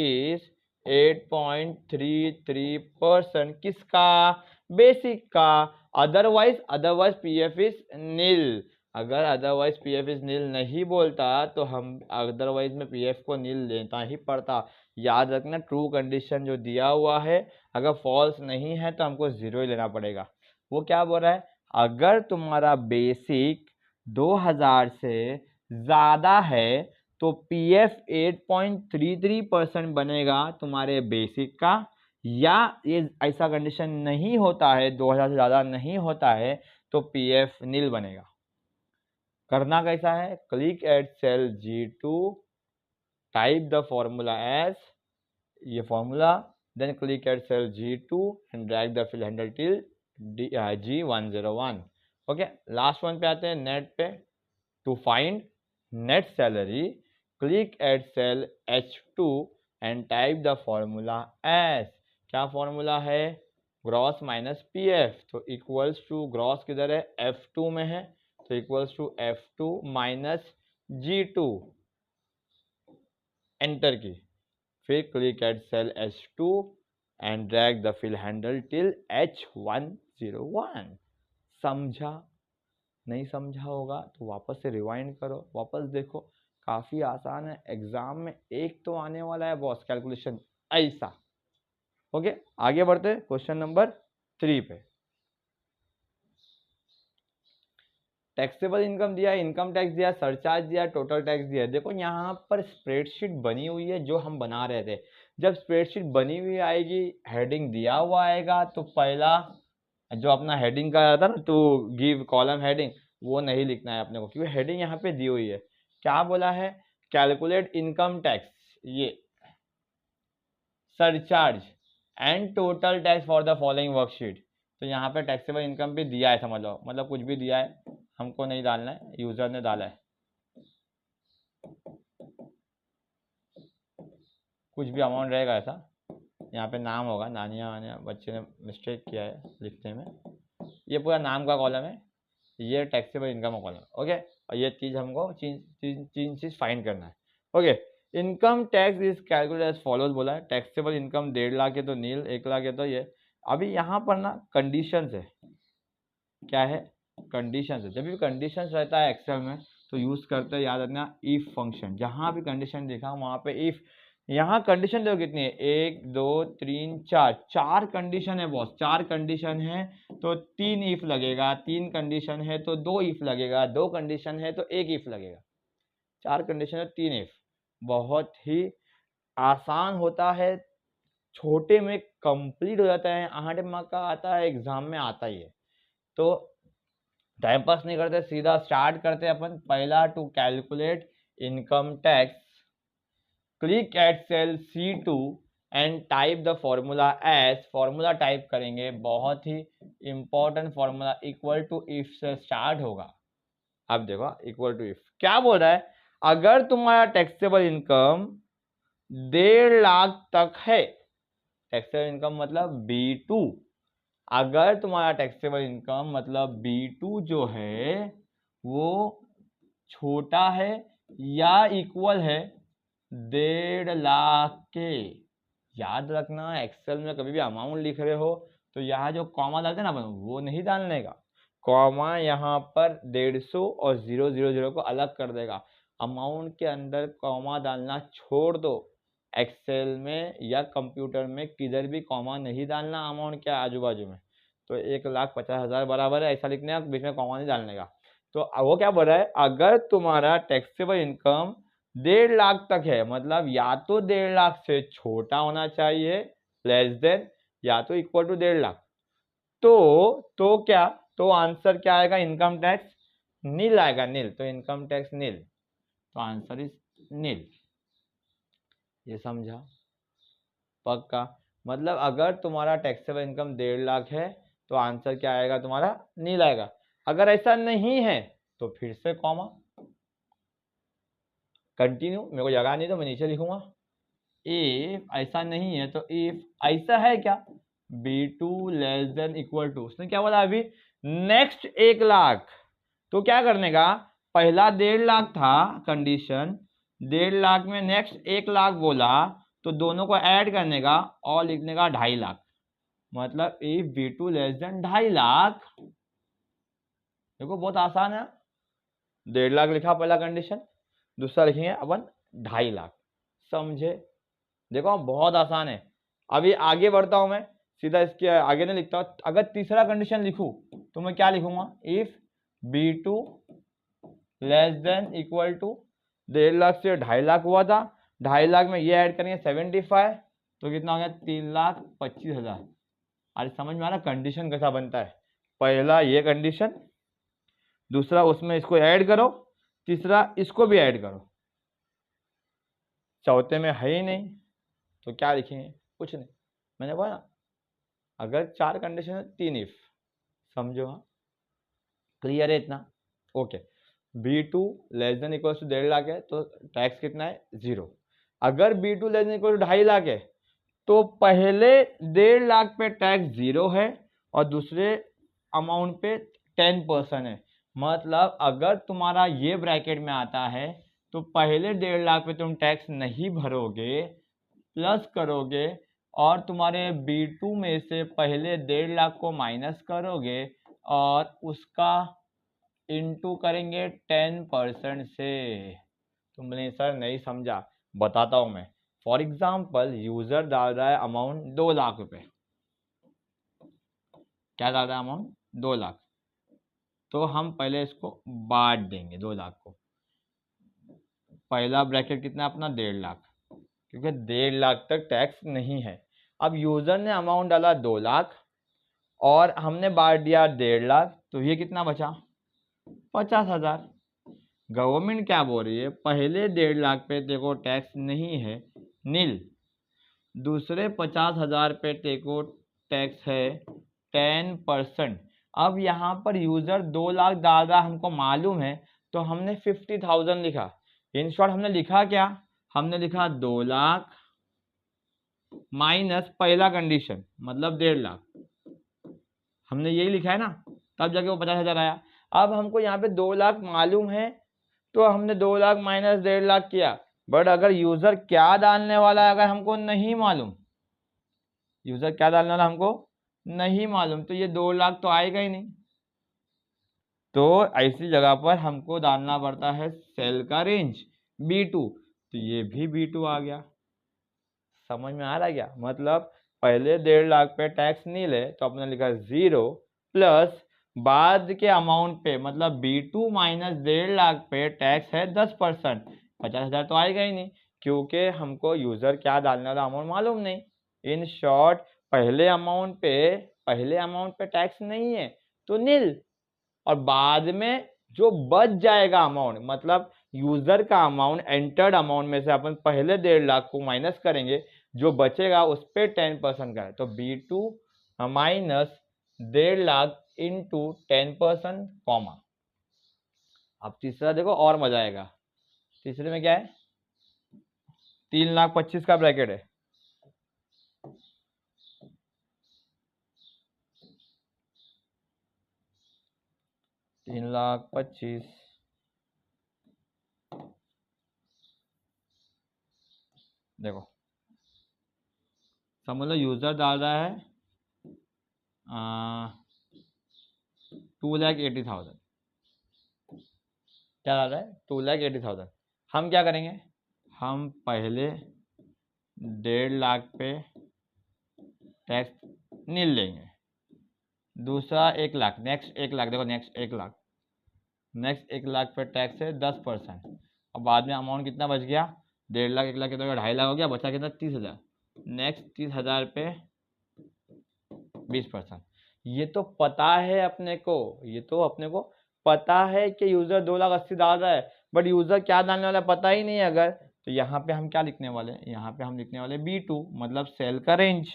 is 8.33% किसका, बेसिक का। अदरवाइज PF इज नील, अगर अदरवाइज पी एफ इज नील नहीं बोलता तो हम अदरवाइज में पी एफ को नील लेना ही पड़ता। याद रखना ट्रू कंडीशन जो दिया हुआ है, अगर फॉल्स नहीं है तो हमको 0 ही लेना पड़ेगा। वो क्या बोल रहा है, अगर तुम्हारा बेसिक 2000 से ज़्यादा है तो पी एफ 8.33% बनेगा तुम्हारे बेसिक का, या ये ऐसा कंडीशन नहीं होता है, 2000 से ज़्यादा नहीं होता है तो पी एफ नील बनेगा। करना कैसा है, click eight cell G2, type the formula as ये formula, then click eight cell G2 and drag the fill handle till G101। Okay, last one पे आते हैं, नेट पे। To find net salary click eight cell H2 and type the formula as, क्या formula है, gross minus P F, तो equals to gross किधर है, F2 में है, तो equals to F2 minus G2, enter key, फिर click eight cell H2 and drag the fill handle till H101। समझा? नहीं समझा होगा तो वापस से रिवाइंड करो, वापस देखो, काफी आसान है। एग्जाम में एक तो आने वाला है बॉस कैलकुलेशन ऐसा। ओके, आगे बढ़ते क्वेश्चन नंबर 3 पे। टैक्सेबल इनकम दिया है, इनकम टैक्स दिया, सरचार्ज दिया, टोटल टैक्स दिया है। देखो यहाँ पर स्प्रेडशीट बनी हुई है जो हम बना रहे थे। जब स्प्रेडशीट बनी हुई आएगी, हेडिंग दिया हुआ आएगा, तो पहला जो अपना हेडिंग का था ना, टू गिव कॉलम हेडिंग, वो नहीं लिखना है अपने को, क्योंकि हेडिंग यहाँ पे दी हुई है। क्या बोला है, कैलकुलेट इनकम टैक्स, ये surcharge and total tax for the following worksheet. तो यहाँ पे टैक्सेबल इनकम भी दिया है, समझ लो, मतलब कुछ भी दिया है, हमको नहीं डालना है, यूजर ने डाला है। कुछ भी अमाउंट रहेगा ऐसा, यहाँ पे नाम होगा, नानिया वानिया, बच्चे ने मिस्टेक किया है लिखने में, ये पूरा नाम का कॉलम है, ये टैक्सेबल इनकम का कॉलम। ओके, और ये चीज़ हमको तीन चीज़ फाइंड करना है। Okay, income tax is calculated as follows बोला है। टैक्सेबल इनकम 1.5 लाख है तो नील, 1 लाख है तो ये। अभी यहाँ पर ना कंडीशन है, क्या है, कंडीशन है। जब भी कंडीशन रहता है एक्सेल में तो यूज करते हैं, याद रखना, इफ फंक्शन। जहां भी कंडीशन देखा वहां पे इफ। यहाँ कंडीशन देखो कितनी है, 1 2 3 4, 4 कंडीशन है बॉस, 4 कंडीशन है तो 3 इफ लगेगा, 3 कंडीशन है तो 2 इफ लगेगा, 2 कंडीशन है तो 1 इफ लगेगा, 4 कंडीशन है 3 इफ। बहुत ही आसान होता है, छोटे में कंप्लीट हो जाता है, 8 मार्क का आता है, एग्जाम में आता ही है। तो टाइम पास नहीं करते, सीधा स्टार्ट करते अपन। पहला, to calculate income tax, click eight cell C2 and type the formula as, formula टाइप करेंगे, बहुत ही important formula, equal to if से स्टार्ट होगा। अब देखो, इक्वल टू इफ क्या बोल रहा है, अगर तुम्हारा टैक्सेबल इनकम 1.5 लाख तक है, टैक्सेबल इनकम मतलब B2, अगर तुम्हारा टैक्सेबल इनकम मतलब B2 जो है वो छोटा है या इक्वल है 1.5 लाख के। याद रखना, एक्सेल में कभी भी अमाउंट लिख रहे हो तो यहाँ जो कॉमा डालते हैं ना अपन, वो नहीं डालने का। कॉमा यहाँ पर 150 और 000 को अलग कर देगा। अमाउंट के अंदर कॉमा डालना छोड़ दो। एक्सेल में या कंप्यूटर में किधर भी कॉमा नहीं डालना अमाउंट के आजू बाजू में। तो 1,50,000 बराबर है ऐसा लिखने का, बीच में कॉमा नहीं डालने का। तो वो क्या बोल रहा है, अगर तुम्हारा टैक्सेबल इनकम 1.5 लाख तक है, मतलब या तो 1.5 लाख से छोटा होना चाहिए, लेस देन, या तो इक्वल टू 1.5 लाख, तो क्या, तो आंसर क्या आएगा, इनकम टैक्स नील आएगा, नील। तो इनकम टैक्स नील, तो आंसर इज नील। ये समझा? पक्का? मतलब अगर तुम्हारा टैक्सेबल इनकम 1.5 लाख है तो आंसर क्या आएगा तुम्हारा, नील आएगा। अगर ऐसा नहीं है तो फिर से कॉमा, कंटिन्यू, मेरे को जगह नहीं तो मैं नीचे लिखूंगा। इफ ऐसा नहीं है तो इफ ऐसा है क्या, B2 less than equal to, उसने क्या बोला अभी, नेक्स्ट 1 लाख। तो क्या करने का, पहला 1.5 लाख था कंडीशन, 1.5 लाख में नेक्स्ट 1 लाख बोला, तो दोनों को ऐड करने का और लिखने का 2.5 लाख। मतलब if B2 less then 2.5 lakh. देखो बहुत आसान है, 1.5 लाख लिखा पहला कंडीशन, दूसरा लिखेंगे अपन 2.5 लाख। समझे? देखो बहुत आसान है। अभी आगे बढ़ता हूं मैं, सीधा इसके आगे नहीं लिखता हूं। अगर तीसरा कंडीशन लिखूं तो मैं क्या लिखूंगा, if B2 less than equal to 1.5 lakh से 2.5 लाख हुआ था, 2.5 लाख में ये ऐड करेंगे 75, तो कितना हो गया 3,25,000। अरे समझ में आ रहा कंडीशन कैसा बनता है? पहला ये कंडीशन, दूसरा उसमें इसको ऐड करो, तीसरा इसको भी ऐड करो, चौथे में है ही नहीं तो क्या लिखेंगे, कुछ नहीं। मैंने बोला ना, अगर 4 कंडीशन है 3 इफ। समझो? हाँ, क्लियर है इतना? Okay. B2 less than equal to 1.5 lakh है तो टैक्स कितना है, 0। अगर B2 less than equal to 2.5 lakh है तो पहले 1.5 लाख पे टैक्स 0 है और दूसरे अमाउंट पे 10% है। मतलब अगर तुम्हारा ये ब्रैकेट में आता है तो पहले 1.5 लाख पे तुम टैक्स नहीं भरोगे, प्लस करोगे और तुम्हारे B2 में से पहले 1.5 लाख को माइनस करोगे और उसका इंटू करेंगे 10% से। तुमने सर नहीं समझा, बताता हूं मैं। फॉर एग्जाम्पल यूजर डाल रहा है अमाउंट 2 लाख रुपए। क्या डाल रहा है अमाउंट, 2 लाख। तो हम पहले इसको बांट देंगे 2 लाख को। पहला ब्रैकेट कितना अपना 1.5 लाख, क्योंकि 1.5 लाख तक टैक्स नहीं है। अब यूजर ने अमाउंट डाला 2 लाख और हमने बांट दिया 1.5 लाख, तो ये कितना बचा, 50,000। गवर्नमेंट क्या बोल रही है, पहले 1.5 लाख पे देखो टैक्स नहीं है, नील। दूसरे 50,000 पे देखो टैक्स है 10%। अब यहाँ पर यूजर 2 लाख डाल रहा हमको मालूम है, तो हमने 50,000 लिखा। इन शॉर्ट हमने लिखा क्या, हमने लिखा 2 लाख माइनस पहला कंडीशन मतलब 1.5 लाख। हमने यही लिखा है ना, तब जाके वो 50,000 आया। अब हमको यहाँ पे 2 लाख मालूम है तो हमने 2 लाख माइनस 1.5 लाख किया। बट अगर यूजर क्या डालने वाला है अगर हमको नहीं मालूम, यूजर क्या डालने वाला हमको नहीं मालूम, तो ये 2 लाख तो आएगा ही नहीं। तो ऐसी जगह पर हमको डालना पड़ता है सेल का रेंज B2, तो ये भी B2 आ गया। समझ में आ रहा है क्या? मतलब पहले 1.5 लाख पे टैक्स नहीं ले तो अपने लिखा 0 प्लस बाद के अमाउंट पे मतलब B2 माइनस 1.5 लाख पे टैक्स है 10%। 50,000 तो आएगा ही नहीं क्योंकि हमको यूजर क्या डालने वाला अमाउंट मालूम नहीं। इन शॉर्ट पहले अमाउंट पे टैक्स नहीं है तो नील, और बाद में जो बच जाएगा अमाउंट मतलब यूजर का अमाउंट एंटर्ड अमाउंट में से अपन पहले 1.5 लाख को माइनस करेंगे, जो बचेगा उस पर 10% का है। तो B2 minus 1.5 lakh into 10% comma. अब तीसरा देखो और मजा आएगा। तीसरे में क्या है, 3,25,000 का ब्रैकेट है। तीन लाख 25, देखो समझ लो यूजर डाल रहा है 2,80,000। क्या डाल रहा है, 2,80,000। हम क्या करेंगे, हम पहले 1.5 लाख पे टैक्स नील लेंगे, दूसरा 1 लाख, नेक्स्ट 1 लाख, देखो नेक्स्ट 1 लाख, नेक्स्ट 1 लाख पे टैक्स है 10%। और बाद में अमाउंट कितना बच गया, 1.5 लाख, 1 लाख कितना, 2.5 लाख हो गया, बचा कितना 30,000। नेक्स्ट 30,000 पे 20%। ये तो पता है अपने को, ये तो अपने को पता है कि यूजर 2,80,000 डाल रहा है, बट यूजर क्या डालने वाला पता ही नहीं है। अगर तो यहाँ पे हम क्या लिखने वाले हैं, यहाँ पे हम लिखने वाले B2 मतलब सेल का रेंज।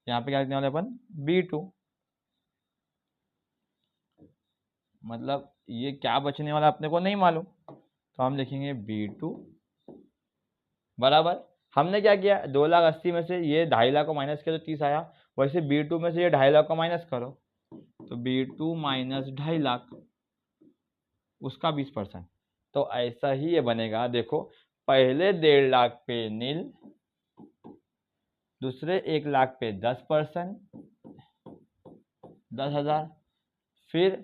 यहाँ पे क्या लिखने वाले अपन, B2 मतलब ये क्या बचने वाला अपने को नहीं मालूम, तो हम लिखेंगे B2 बराबर। हमने क्या किया, 2,80,000 में से ये 2.5 लाख को माइनस किया तो 30 आया, वैसे B2 में से ये 2.5 लाख को माइनस करो, तो B2 माइनस 2.5 लाख उसका 20%। तो ऐसा ही ये बनेगा। देखो पहले 1.5 लाख पे नील, दूसरे 1 लाख पे 10%, 10,000, फिर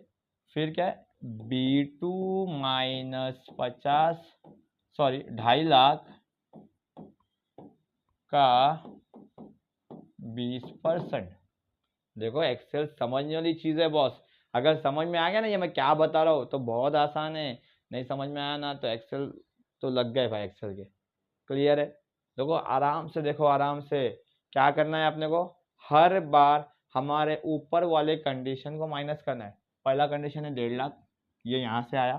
क्या है B2 माइनस 2.5 लाख का 20%। देखो एक्सेल समझने वाली चीज है बॉस। अगर समझ में आ गया ना ये मैं क्या बता रहा हूँ तो बहुत आसान है, नहीं समझ में आया ना तो एक्सेल तो लग गए भाई एक्सेल के। क्लियर है? देखो आराम से, देखो आराम से क्या करना है अपने को, हर बार हमारे ऊपर वाले कंडीशन को माइनस करना है। पहला कंडीशन है 1.5 लाख, ये यहाँ से आया।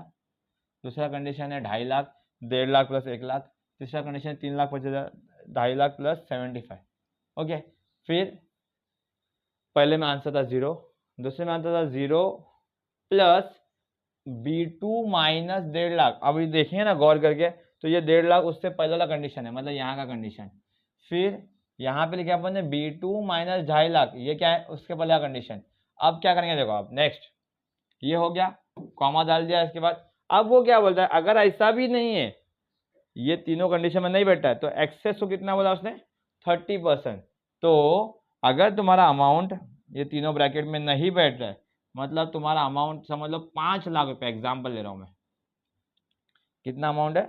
दूसरा कंडीशन है 2.5 लाख, 1.5 लाख प्लस 1 लाख। तीसरा कंडीशन है 3,50,000, 2.5 लाख प्लस 75। ओके, फिर पहले में आंसर था 0, दूसरे में आंसर था 0 प्लस B2 माइनस 1.5 लाख। अभी देखिए ना गौर करके, तो ये 1.5 लाख उससे पहले वाला कंडीशन है, मतलब यहाँ का कंडीशन। फिर यहाँ पे लिखा अपन ने B2 माइनस 2.5 लाख, ये क्या है उसके पहले का कंडीशन। अब क्या करेंगे देखो, आप नेक्स्ट ये हो गया, कॉमा डाल दिया इसके बाद। अब वो क्या बोलता है, अगर ऐसा भी नहीं है, ये तीनों कंडीशन में नहीं बैठा है, तो एक्सेस को कितना बोला उसने, 30%। तो अगर तुम्हारा अमाउंट ये तीनों ब्रैकेट में नहीं बैठ रहा है, मतलब तुम्हारा अमाउंट समझ लो 5 लाख रुपए, एग्जाम्पल ले रहा हूं मैं। कितना अमाउंट है,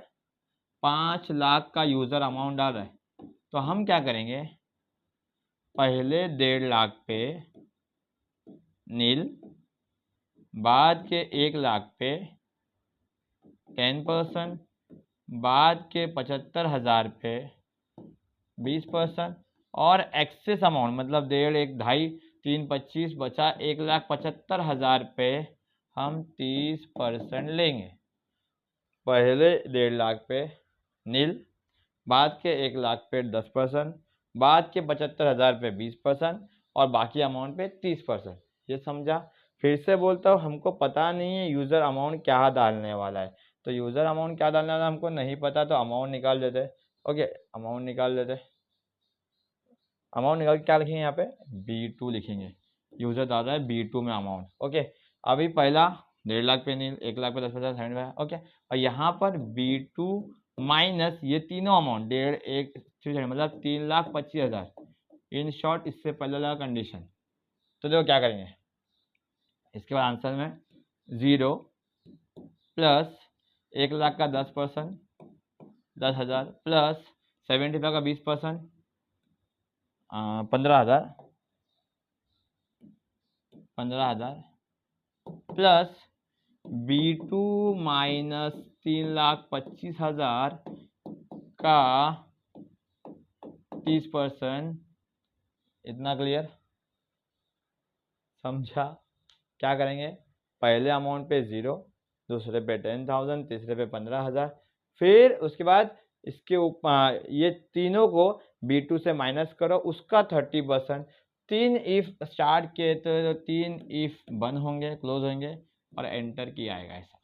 5 लाख का यूजर अमाउंट डाल रहा है। तो हम क्या करेंगे, पहले 1.5 लाख पे नील, बाद के 1 लाख पे 10%, बाद के 75,000 पे 20%, और एक्सेस अमाउंट मतलब 1.5, 1, 2.5, 3, 25 बचा 1,75,000 पे हम 30% लेंगे। पहले 1.5 लाख पे नील, बाद के 1 लाख पे 10%, बाद के 75,000 पे 20%, और बाकी अमाउंट पे 30%। ये समझा? फिर से बोलता हूँ, हमको पता नहीं है यूजर अमाउंट क्या डालने वाला है, तो यूजर अमाउंट क्या डालने वाला हमको नहीं पता, तो अमाउंट निकाल देते। ओके, अमाउंट निकाल देते। अमाउंट निकाल के क्या लिखेंगे, यहाँ पे B2 लिखेंगे, यूजर डाल रहा है B2 में अमाउंट। ओके, अभी पहला 1.5 लाख पे नील, 1 लाख पे 10%, 75। ओके, और यहाँ पर B2 माइनस ये तीनों अमाउंट 1.5, 1, मतलब 3,25,000, इन शॉर्ट इससे पहले वाला कंडीशन। तो देखो क्या करेंगे, इसके बाद आंसर में 0 प्लस 1 लाख का 10%, 10,000 प्लस 75 का 20%, 15,000, 15,000 प्लस B2 माइनस 3,25,000 का 30%। इतना क्लियर? समझा? क्या करेंगे, पहले अमाउंट पे 0, दूसरे पे 10,000, तीसरे पे 15,000, फिर उसके बाद इसके ऊपर ये तीनों को B2 से माइनस करो, उसका 30%। 3 इफ स्टार्ट किए तो 3 इफ बंद होंगे, क्लोज होंगे, और एंटर किया आएगा ऐसा।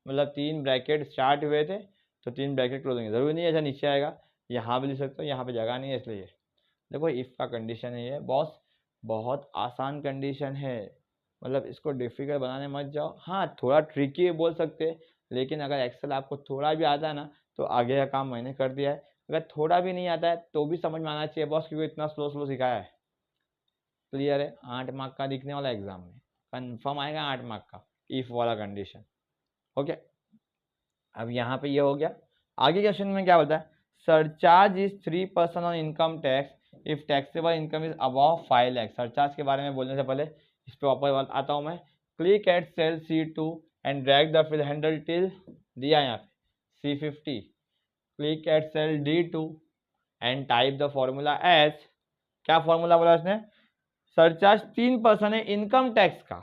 मतलब 3 ब्रैकेट स्टार्ट हुए थे तो 3 ब्रैकेट क्लोज होंगे, जरूरी नहीं ऐसा नीचे आएगा, यहाँ भी लिख सकते हो, यहाँ पे जगह नहीं है इसलिए। देखो इफ का कंडीशन है ये बॉस, बहुत आसान कंडीशन है, मतलब इसको डिफिकल्ट बनाने मत जाओ। हाँ थोड़ा ट्रिकी बोल सकते हैं, लेकिन अगर एक्सेल आपको थोड़ा भी आता है ना तो आगे का काम मैंने कर दिया है। अगर थोड़ा भी नहीं आता है तो भी समझ में आना चाहिए बॉस, क्योंकि इतना स्लो स्लो सिखाया है। क्लियर है? 8 मार्क का दिखने वाला एग्जाम में कंफर्म आएगा 8 मार्क का इफ वाला कंडीशन। ओके, अब यहाँ पे ये हो गया। आगे क्वेश्चन में क्या बोलता है, surcharge is 3% on income tax if taxable income is above 5 lakh. Surcharge के बारे में बोलने से पहले इस पे वापस आता हूँ मैं। Click eight cell C2 and drag the fill handle till, दिया यहाँ पे C50। Click eight cell D2 and type the formula as, क्या फॉर्मूला बोला उसने, सरचार्ज 3% है इनकम टैक्स का,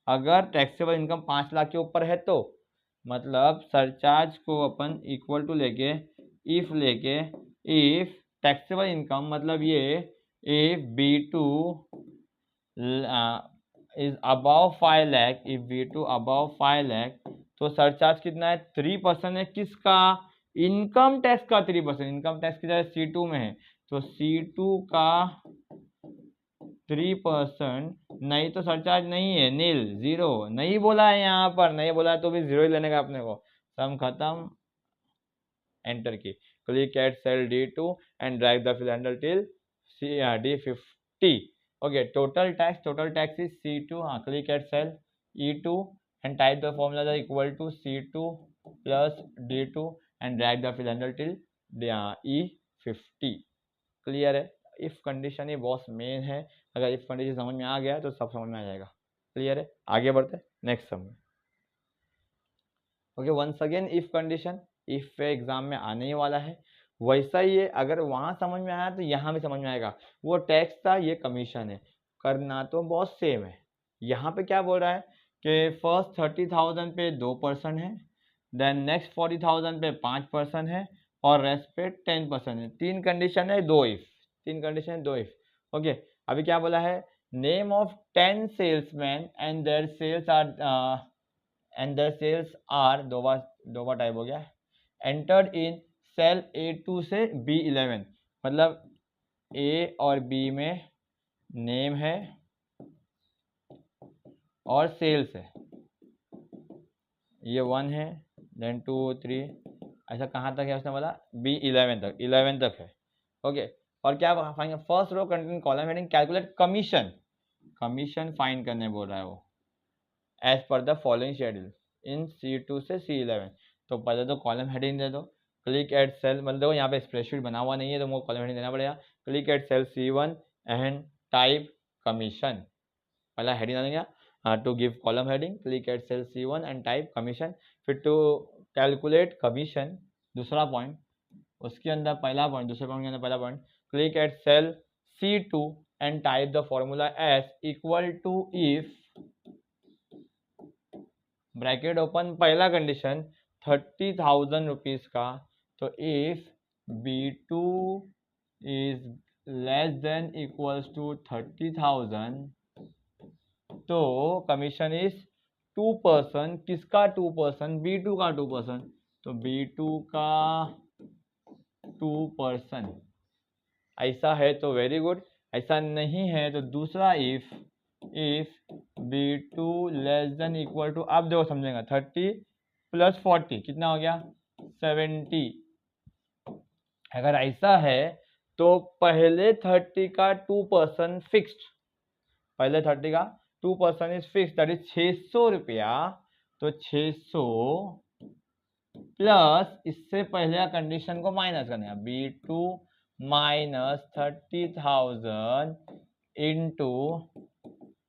अगर टैक्सेबल इनकम 5 लाख के ऊपर है तो, मतलब सरचार्ज को अपन इक्वल टू लेके इफ टैक्सेबल इनकम, मतलब ये if B2 is above 5 lakh, if B2 above 5 lakh, तो सरचार्ज कितना है, 3% है। किसका, इनकम टैक्स का 3%। इनकम टैक्स की जगह C2 में है, तो C2 का 3%, नहीं तो सरचार्ज नहीं है, नील, 0 नहीं बोला है यहाँ पर, नहीं बोला है तो भी 0 ही लेने का अपने को। सम खत्म, enter key. Click eight cell D2 and drag the fill handle till D50। Okay, total tax is C2। हाँ, क्लिक eight cell E2 and type the formula that equal to C2 plus D2 and drag the cylinder till E50। Clear है? If condition ये बहुत main है, अगर if condition समझ में आ गया तो सब समझ में आ जाएगा। क्लियर है? आगे बढ़ते नेक्स्ट सम में। Okay, once again if condition, if exam में आने ही वाला है, वैसा ही है, अगर वहां समझ में आया तो यहाँ भी समझ में आएगा। वो टैक्स था, ये कमीशन है, करना तो बहुत सेम है। यहाँ पे क्या बोल रहा है कि फर्स्ट 30,000 पे 2% है, देन नेक्स्ट 40,000 पे 5% है, और रेस्ट पे 10% है। तीन कंडीशन है, दो इफ, तीन कंडीशन है, दो इफ। ओके, अभी क्या बोला है, name of 10 salesman and their sales are दो बार टाइप हो गया, एंटर्ड इन सेल A2 से B11, मतलब A और B में नेम है और सेल्स है, ये 1 है, देन 2 3, ऐसा कहाँ तक है उसने बोला, B11 तक, 11 तक है। ओके, और क्या find, first row contain column heading, calculate commission, commission find करने बोल रहा है वो, as per the following schedule in C2 से C11। तो पहले तो कॉलम हेडिंग दे दो, क्लिक एट सेल, मतलब देखो यहाँ पे स्प्रेडशीट बना हुआ नहीं है तो मुझको कॉलम हेडिंग देना पड़ेगा। Click eight cell C1 and type commission, पहला हेडिंग डालेंगे to give column heading, click eight cell C1 and type commission. फिर टू कैलकुलेट कमीशन, दूसरा पॉइंट, उसके अंदर पहला पॉइंट, दूसरे पॉइंट के अंदर पहला point, click eight cell C2 and type the formula as equal to if, bracket open, पहला कंडीशन 30,000 रुपीज का, तो if B2 is less than equals to 30,000 तो कमीशन इज 2%, किसका 2%, B2 का 2%, तो B2 का 2%। ऐसा है तो वेरी गुड, ऐसा नहीं है तो दूसरा if B2 less than equal to, अब देखो समझेगा, 30 प्लस 40 कितना हो गया, 70। अगर ऐसा है तो पहले 30 का 2% फिक्स्ड, पहले 30 का 2% इज फिक्स, दैट इज 600 रुपया। तो 600 प्लस इससे पहले कंडीशन को माइनस करना है, B2 minus 30,000 into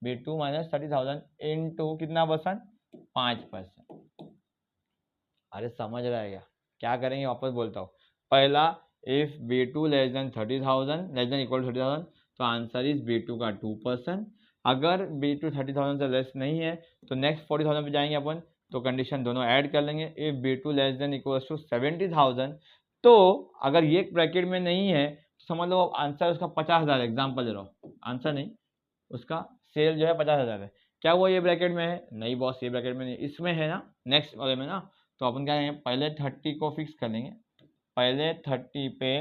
B2 minus 30,000 into कितना परसेंट, 5%। अरे समझ रहा है क्या करेंगे, वापस बोलता हूँ। पहला if B2 less then 30,000 less than equal 30,000 तो आंसर इज B2 का 2%। अगर B2 30,000 से लेस नहीं है तो नेक्स्ट 40,000 पे जाएंगे अपन, तो कंडीशन दोनों ऐड कर लेंगे। If B2 less than equal to 70,000, तो अगर ये ब्रैकेट में नहीं है तो समझ लो आंसर उसका 50,000, एग्जाम्पल दे रहा हूँ, आंसर नहीं, उसका सेल जो है 50,000 है। क्या वो ये ब्रैकेट में है, नहीं बॉस ये ब्रैकेट में नहीं, इसमें है ना, नेक्स्ट वाले में ना, तो अपन क्या करेंगे, पहले 30 को फिक्स कर लेंगे, पहले 30 पे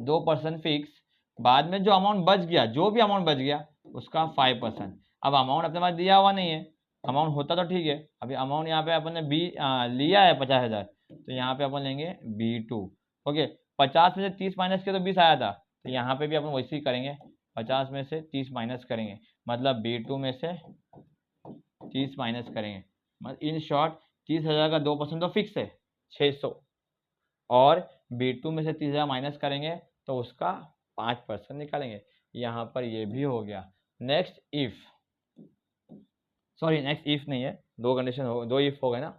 2% फिक्स, बाद में जो अमाउंट बच गया, जो भी अमाउंट बच गया उसका 5%। अब अमाउंट अपने पास दिया हुआ नहीं है, अमाउंट होता तो ठीक है, अभी अमाउंट यहाँ पे अपन ने लिया है 50,000, तो यहाँ पे अपन लेंगे B2। ओके, 50 में से 30 माइनस किया तो 20 आया था, तो यहाँ पे भी अपन वैसे ही करेंगे, 50 में से 30 माइनस करेंगे, मतलब B2 में से 30 माइनस करेंगे, मतलब इन शॉर्ट 30,000 का 2% तो फिक्स है 600, और B2 में से 30,000 माइनस करेंगे तो उसका 5% निकालेंगे। यहाँ पर ये भी हो गया। Next if, sorry next if नहीं है, दो कंडीशन हो, दो इफ हो गए ना,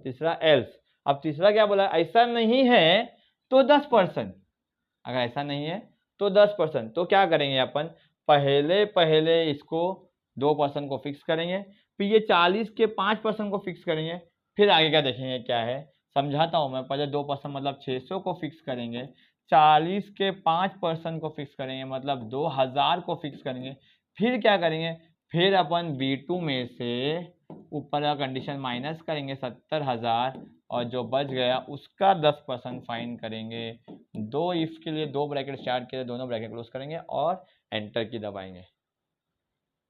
तीसरा एल्स। अब तीसरा क्या बोला, ऐसा नहीं है तो 10%, अगर ऐसा नहीं है तो 10%, तो क्या करेंगे अपन, पहले इसको 2% को फिक्स करेंगे, फिर ये 40 के 5% को फिक्स करेंगे, फिर आगे क्या देखेंगे क्या है, समझाता हूं मैं। पहले 2% मतलब 600 को फिक्स करेंगे, 40 के 5% को फिक्स करेंगे मतलब 2,000 को फिक्स करेंगे, फिर क्या करेंगे, फिर अपन B2 में से ऊपर का कंडीशन माइनस करेंगे 70,000, और जो बच गया उसका 10% फाइन करेंगे। दो इफ के लिए दो ब्रैकेट स्टार्ट के लिए दोनों ब्रैकेट क्लोज करेंगे और एंटर की दबाएंगे।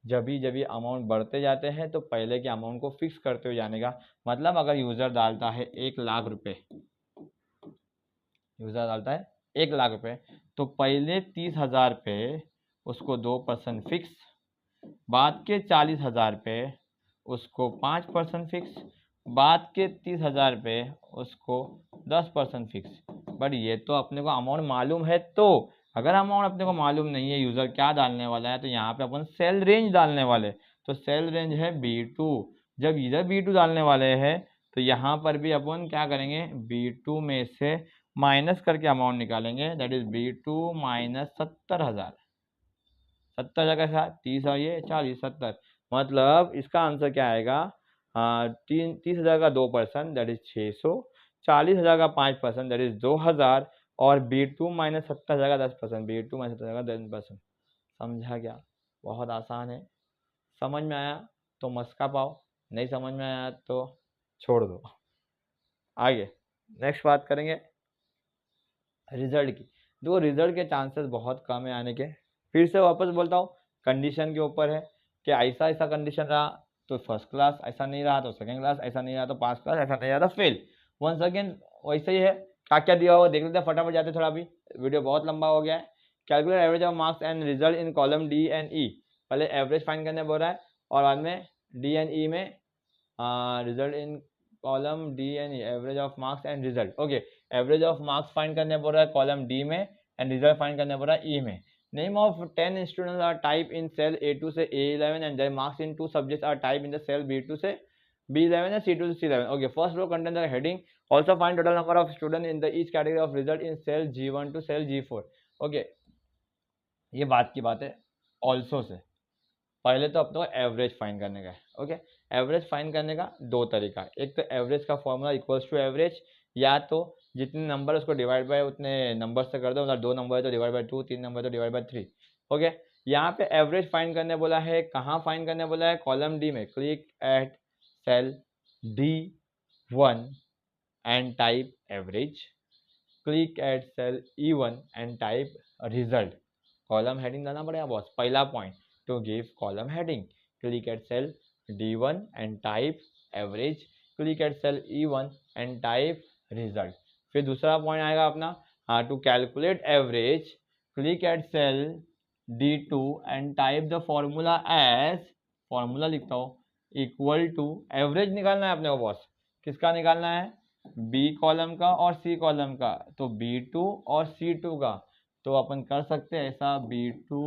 जब भी अमाउंट बढ़ते जाते हैं तो पहले के अमाउंट को फिक्स करते हुए जाने का, मतलब अगर यूजर डालता है 1,00,000 रुपए, यूजर डालता है 1,00,000 रुपए, तो पहले 30,000 पे उसको 2% फिक्स, बाद के 40,000 पे उसको 5% फिक्स, बाद के 30,000 पे उसको 10% फिक्स। बट ये तो अपने को अमाउंट मालूम है, तो अगर अमाउंट अपने को मालूम नहीं है यूज़र क्या डालने वाला है, तो यहाँ पे अपन सेल रेंज डालने वाले। तो सेल रेंज है B2। जब इधर B2 डालने वाले हैं तो यहाँ पर भी अपन क्या करेंगे, B2 में से माइनस करके अमाउंट निकालेंगे, दैट इज B2 माइनस 70,000। 70,000 का साथ 30 और ये 40, 70, मतलब इसका आंसर क्या आएगा, 30,000 का 2% दैट इज 600, 40,000 का 5% दैट इज 2,000, और B2 माइनस 70,000 का 10%, B2 माइनस 70,000 का 10%। समझा क्या? बहुत आसान है। समझ में आया तो मस्का पाओ, नहीं समझ में आया तो छोड़ दो। आगे नेक्स्ट बात करेंगे रिजल्ट की। देखो रिजल्ट के चांसेस बहुत कम है आने के। फिर से वापस बोलता हूँ, कंडीशन के ऊपर है कि ऐसा ऐसा कंडीशन रहा तो फर्स्ट क्लास, ऐसा नहीं रहा तो सेकंड क्लास, ऐसा नहीं रहा तो पास क्लास, ऐसा नहीं रहा तो फेल। वंस अगेन वैसे ही है, क्या क्या दिया हुआ देख लेते हैं फटाफट, जाते थोड़ा, अभी वीडियो बहुत लंबा हो गया है। Calculate average of marks and result in column D and E. पहले एवरेज फाइंड करने बोल रहा है और बाद में डी एंड ई में result in column D and E, average of marks and result. Okay, average of marks find करने बोल रहा है कॉलम डी में, एंड रिजल्ट फाइंड करने बोल रहा है ई में। Name of 10 students are typed in cell A2 से A11 and their marks in 2 subjects are typed in the cell B2 से B11 and C2 से C11. Okay, first row contains the heading. Also find total number of students in the each category of result in cell G1 to cell G4. Okay, ये बात की बात है also से। पहले तो अपने को एवरेज फाइंड करने का है। ओके, एवरेज फाइंड करने का दो तरीका है। एक तो एवरेज का फॉर्मूला इक्वल्स टू एवरेज, या तो जितने नंबर उसको डिवाइड बाय उतने नंबर से कर दो, मतलब 2 नंबर है तो डिवाइड बाय 2, 3 नंबर है तो डिवाइड बाय 3। ओके, यहाँ पे एवरेज फाइंड करने बोला है, कहाँ फाइंड करने बोला है, कॉलम डी में। Click eight cell D1 and type average, click eight cell E1 and type result. Column heading डालना पड़ेगा बॉस, पहला point. to give column heading, click at cell D1 and type average, click at cell E1 and type result। फिर दूसरा point आएगा अपना, to calculate average, click at cell D2 and type the formula as, formula लिखता हूँ, equal to, average निकालना है अपने को बॉस। किसका निकालना है, बी कॉलम का और सी कॉलम का, तो B2 और C2 का। तो अपन कर सकते हैं ऐसा, B2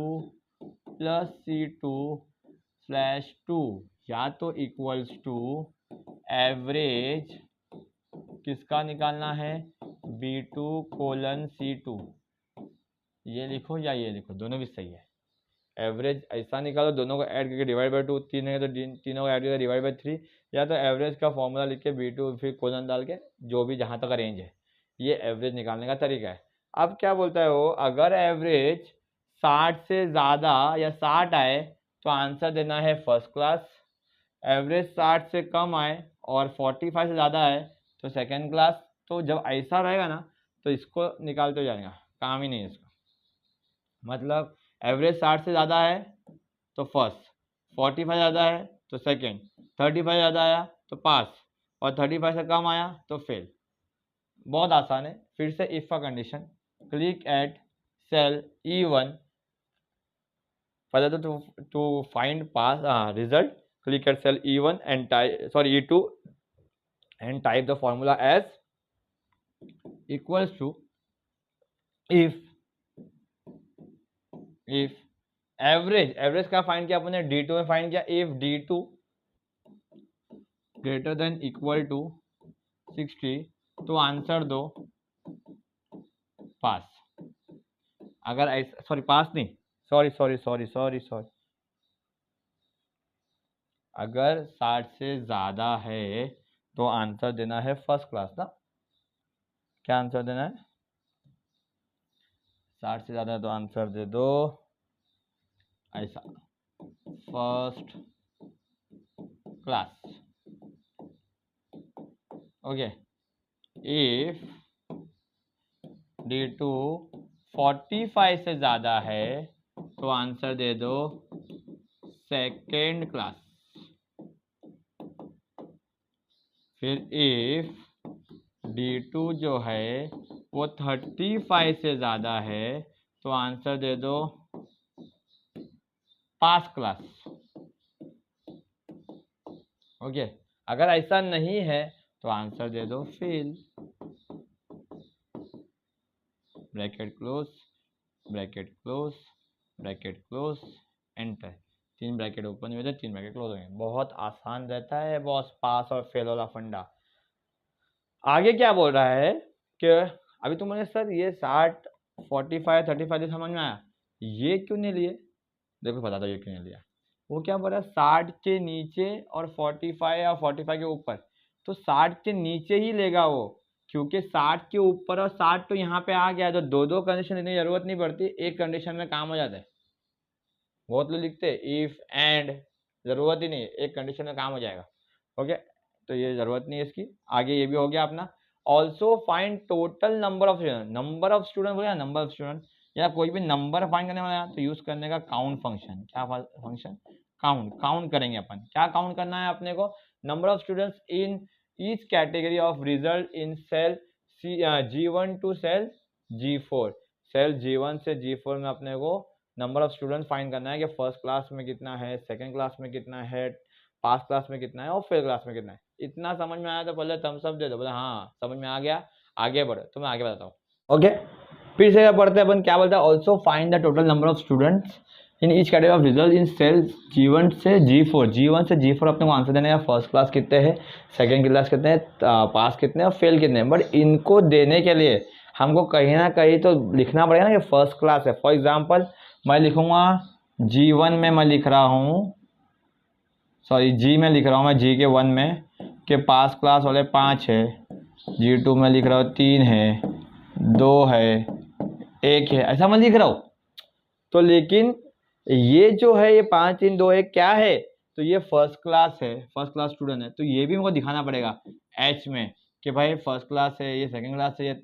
प्लस C2 स्लैश 2, या तो इक्वल्स टू एवरेज किसका निकालना है, B2 कोलन C2, ये लिखो या ये लिखो, दोनों भी सही है। एवरेज ऐसा निकालो, दोनों को ऐड करके डिवाइड बाय 2, 3 है तो तीनों को ऐड करके डिवाइड बाय 3, या तो एवरेज का फॉर्मूला लिख के B2 फिर कोलन डाल के, जो भी जहाँ तक रेंज है, ये एवरेज निकालने का तरीका है। अब क्या बोलता है वो, अगर एवरेज 60 से ज़्यादा या 60 आए तो आंसर देना है फर्स्ट क्लास, एवरेज 60 से कम आए और 45 से ज़्यादा आए तो सेकेंड क्लास। तो जब ऐसा रहेगा ना तो इसको निकालते जाएगा, काम ही नहीं है इसका। मतलब एवरेज 60 से ज़्यादा है तो फर्स्ट, 45 ज़्यादा है तो सेकेंड, 35 ज़्यादा आया तो पास, और 35 से कम आया तो फेल। बहुत आसान है। फिर से इफ का condition, click at cell E1, पहले तो to find pass result, click eight cell E1 and type, sorry E2 and type the formula as equals to, if average का फाइंड किया अपने D2 में फाइंड किया, if D2 greater than equal to 60 तो answer दो पास। अगर ऐसा, sorry पास नहीं, सॉरी, अगर 60 से ज़्यादा है तो आंसर देना है फर्स्ट क्लास ना। क्या आंसर देना है, 60 से ज़्यादा है तो आंसर दे दो ऐसा, first class. Okay, if D2 45 से ज़्यादा है तो आंसर दे दो सेकेंड क्लास। फिर इफ D2 जो है वो 35 से ज़्यादा है तो आंसर दे दो पास क्लास। ओके, अगर ऐसा नहीं है तो आंसर दे दो fail. Bracket close, bracket close, bracket close, enter. 3 bracket open हुए थे, 3 ब्रैकेट क्लोज हो गए। बहुत आसान रहता है बॉस पास और फेल वाला फंडा। आगे क्या बोल रहा है कि अभी तुमने सर ये 60, 45, 35 समझ में आया, ये क्यों नहीं लिए? देखो बता दो ये क्यों नहीं लिया। वो क्या बोल रहा है, 60 के नीचे और 45 या 45 के ऊपर, तो 60 के नीचे ही लेगा वो, क्योंकि 60 के ऊपर और 60 तो यहाँ पे आ गया, तो दो दो कंडीशन लेने की जरूरत नहीं पड़ती, एक कंडीशन में काम हो जाता है। बहुत लोग लिखते हैं इफ एंड, जरूरत ही नहीं, एक कंडीशन में काम हो जाएगा। ओके, तो ये जरूरत नहीं है इसकी। आगे ये भी हो गया अपना। Also find total number of student, number of student बोला, नंबर ऑफ स्टूडेंट या कोई भी नंबर फाइंड करने वाला तो यूज करने का काउंट फंक्शन। क्या फंक्शन? काउंट। काउंट करेंगे अपन, क्या काउंट करना है अपने को? Number of students in each category of result in cell G1 to cell G4। Cell G1 से G4 में अपने को नंबर ऑफ स्टूडेंट फाइंड करना है कि फर्स्ट क्लास में कितना है, सेकंड क्लास में कितना है, पास क्लास में कितना है और फेल क्लास में कितना है। इतना समझ में आया तो पहले थम्स अप दे दो, बोले हाँ समझ में आ गया, आगे बढ़ो। तो मैं आगे बताता हूँ। ओके, फिर से पढ़ते हैं अपन। क्या बोलता है? Also find the total number of students in each category of result in cell G1 से G4। G1 से G4 अपने को आंसर देने का, फर्स्ट क्लास कितने हैं, सेकंड क्लास कितने हैं, पास कितने और फेल कितने हैं। बट इनको देने के लिए हमको कहीं ना कहीं तो लिखना पड़ेगा ना कि फर्स्ट क्लास है। फॉर एग्जाम्पल मैं लिखूंगा G1 में, मैं लिख रहा हूँ, सॉरी G में लिख रहा हूँ मैं, G के 1 में कि पास क्लास वाले 5 है, G2 में लिख रहा हूँ 3 है, 2 है, 1 है, ऐसा मैं लिख रहा हूँ। तो लेकिन ये जो है ये 5, 3, 2, 1 क्या है? तो ये फर्स्ट क्लास है, फर्स्ट क्लास स्टूडेंट है। तो ये भी मुझको दिखाना पड़ेगा H में कि भाई फर्स्ट क्लास है, ये सेकंड क्लास है, ये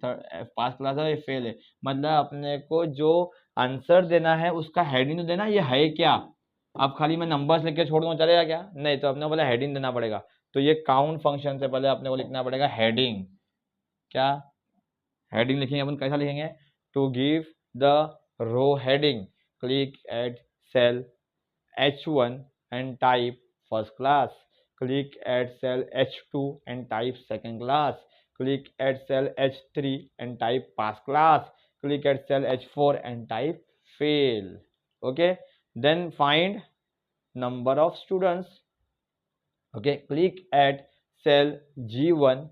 पास क्लास है, ये फेल है। मतलब अपने को जो आंसर देना है उसका हेडिंग तो देना, ये है क्या। अब खाली मैं नंबर्स लिख के छोड़ दूँ चलेगा क्या? नहीं, तो अपने को पहले हेडिंग देना पड़ेगा। तो ये काउंट फंक्शन से पहले अपने को लिखना पड़ेगा हेडिंग। क्या हेडिंग लिखेंगे अपन? कैसा लिखेंगे? To give the row heading, click at cell H1 and type first class, click at cell H2 and type second class, click at cell H3 and type pass class, click at cell H4 and type fail. Okay, then find number of students. Okay, click at cell G1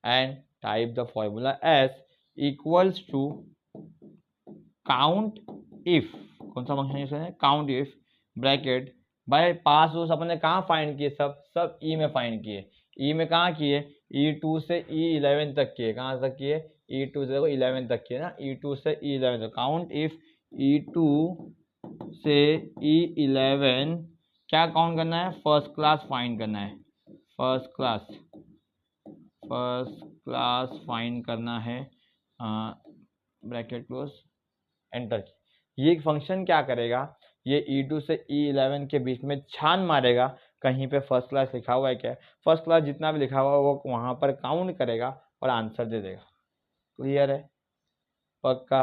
and type the formula as equals to count if, कौन सा function use करें? Count if, bracket bye पास उस अपने कहाँ find किए? सब ई में find किए। ई में कहाँ किए? E2 से E11 तक किए। कहाँ तक किए? E2 से देखो 11 तक किए ना, E2 से E11 तक। काउंट इफ E2 से E11 क्या काउंट करना है? फर्स्ट क्लास फाइंड करना है। फर्स्ट क्लास फाइंड करना है, ब्रैकेट क्लोज, एंटर की। ये फंक्शन क्या करेगा? ये E2 से E11 के बीच में छान मारेगा कहीं पे फर्स्ट क्लास लिखा हुआ है क्या। फर्स्ट क्लास जितना भी लिखा हुआ है वो वहां पर काउंट करेगा और आंसर दे देगा। क्लियर है? पक्का।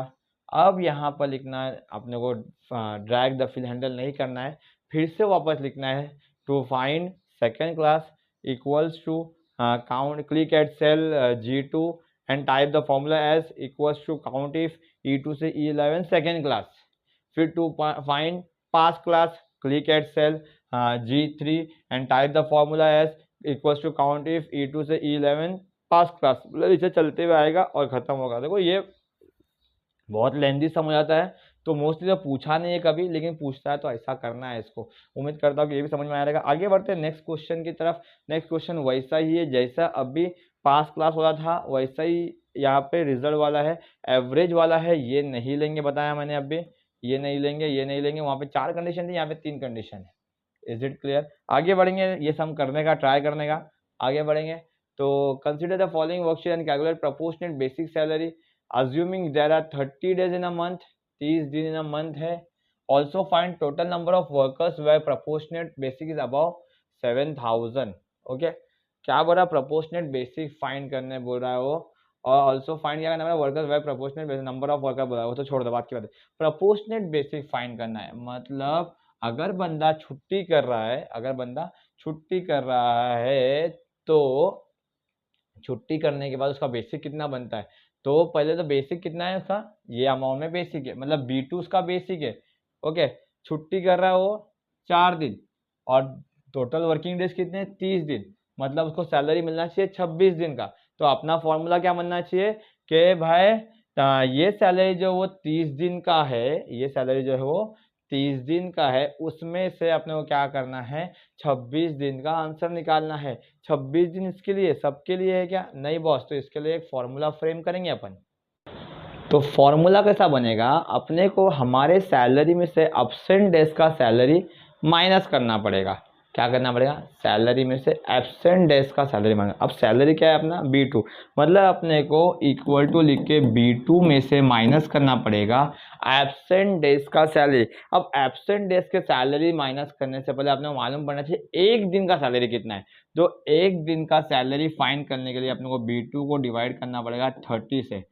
अब यहाँ पर लिखना है अपने को, ड्रैग द फिल हैंडल नहीं करना है, फिर से वापस लिखना है to find second class equals to count, click eight cell G2 and type the formula as equals to count if E2 से E11 सेकेंड क्लास। फिर to find pass class, click eight cell G3 and type the formula as equals to count if E2 से E11 पास class. मतलब इसे चलते हुए आएगा और खत्म होगा। देखो ये बहुत लेंदी समझ आता है, तो मोस्टली तो पूछा नहीं है कभी, लेकिन पूछता है तो ऐसा करना है इसको। उम्मीद करता हूँ कि ये भी समझ में आ जाएगा। आगे बढ़ते हैं नेक्स्ट क्वेश्चन की तरफ। नेक्स्ट क्वेश्चन वैसा ही है जैसा अभी पास क्लास वाला था, वैसा ही यहाँ पे रिजल्ट वाला है, एवरेज वाला है। ये नहीं लेंगे, बताया मैंने अभी, ये नहीं लेंगे, ये नहीं लेंगे। वहाँ पे 4 कंडीशन थी, यहाँ पे 3 कंडीशन है। Is it clear? आगे बढ़ेंगे, ये सम करने का ट्राई करने का। आगे बढ़ेंगे तो consider the following worksheet and calculate proportionate basic salary assuming there are 30 days in a month, 30 दिन in a month है। also find total number of workers where proportionate basic is above 7000। Okay, क्या बोल रहा है? proportionate basic find करने बोल रहा है वो। और also find क्या करना है? Workers where proportionate number of worker बोला है वो, तो छोड़ दो, बात की बात है। proportionate basic फाइंड करना है, मतलब अगर बंदा छुट्टी कर रहा है, अगर बंदा छुट्टी कर रहा है तो छुट्टी करने के बाद उसका बेसिक कितना बनता है, तो पहले तो बेसिक कितना है उसका, ये अमाउंट में बेसिक है, मतलब B2 उसका बेसिक है। ओके, छुट्टी कर रहा है वो 4 दिन और टोटल वर्किंग डेज कितने, 30 दिन, मतलब उसको सैलरी मिलना चाहिए 26 दिन का। तो अपना फॉर्मूला क्या बनना चाहिए कि भाई ये सैलरी जो वो 30 दिन का है, ये सैलरी जो है वो 30 दिन का है, उसमें से अपने को क्या करना है, 26 दिन का आंसर निकालना है। 26 दिन इसके लिए सबके लिए है क्या, नहीं बॉस, तो इसके लिए एक फॉर्मूला फ्रेम करेंगे अपन। तो फॉर्मूला कैसा बनेगा, अपने को हमारे सैलरी में से एब्सेंट डेज का सैलरी माइनस करना पड़ेगा। क्या करना पड़ेगा, सैलरी में से एब्सेंट डेज का सैलरी माइनस। अब सैलरी क्या है अपना B2, मतलब अपने को इक्वल टू लिख के B2 में से माइनस करना पड़ेगा एब्सेंट डेज का सैलरी। अब एब्सेंट डेज के सैलरी माइनस करने से पहले अपने को मालूम पड़ना चाहिए एक दिन का सैलरी कितना है। तो एक दिन का सैलरी फाइंड करने के लिए अपने को B2 को डिवाइड करना पड़ेगा 30 से।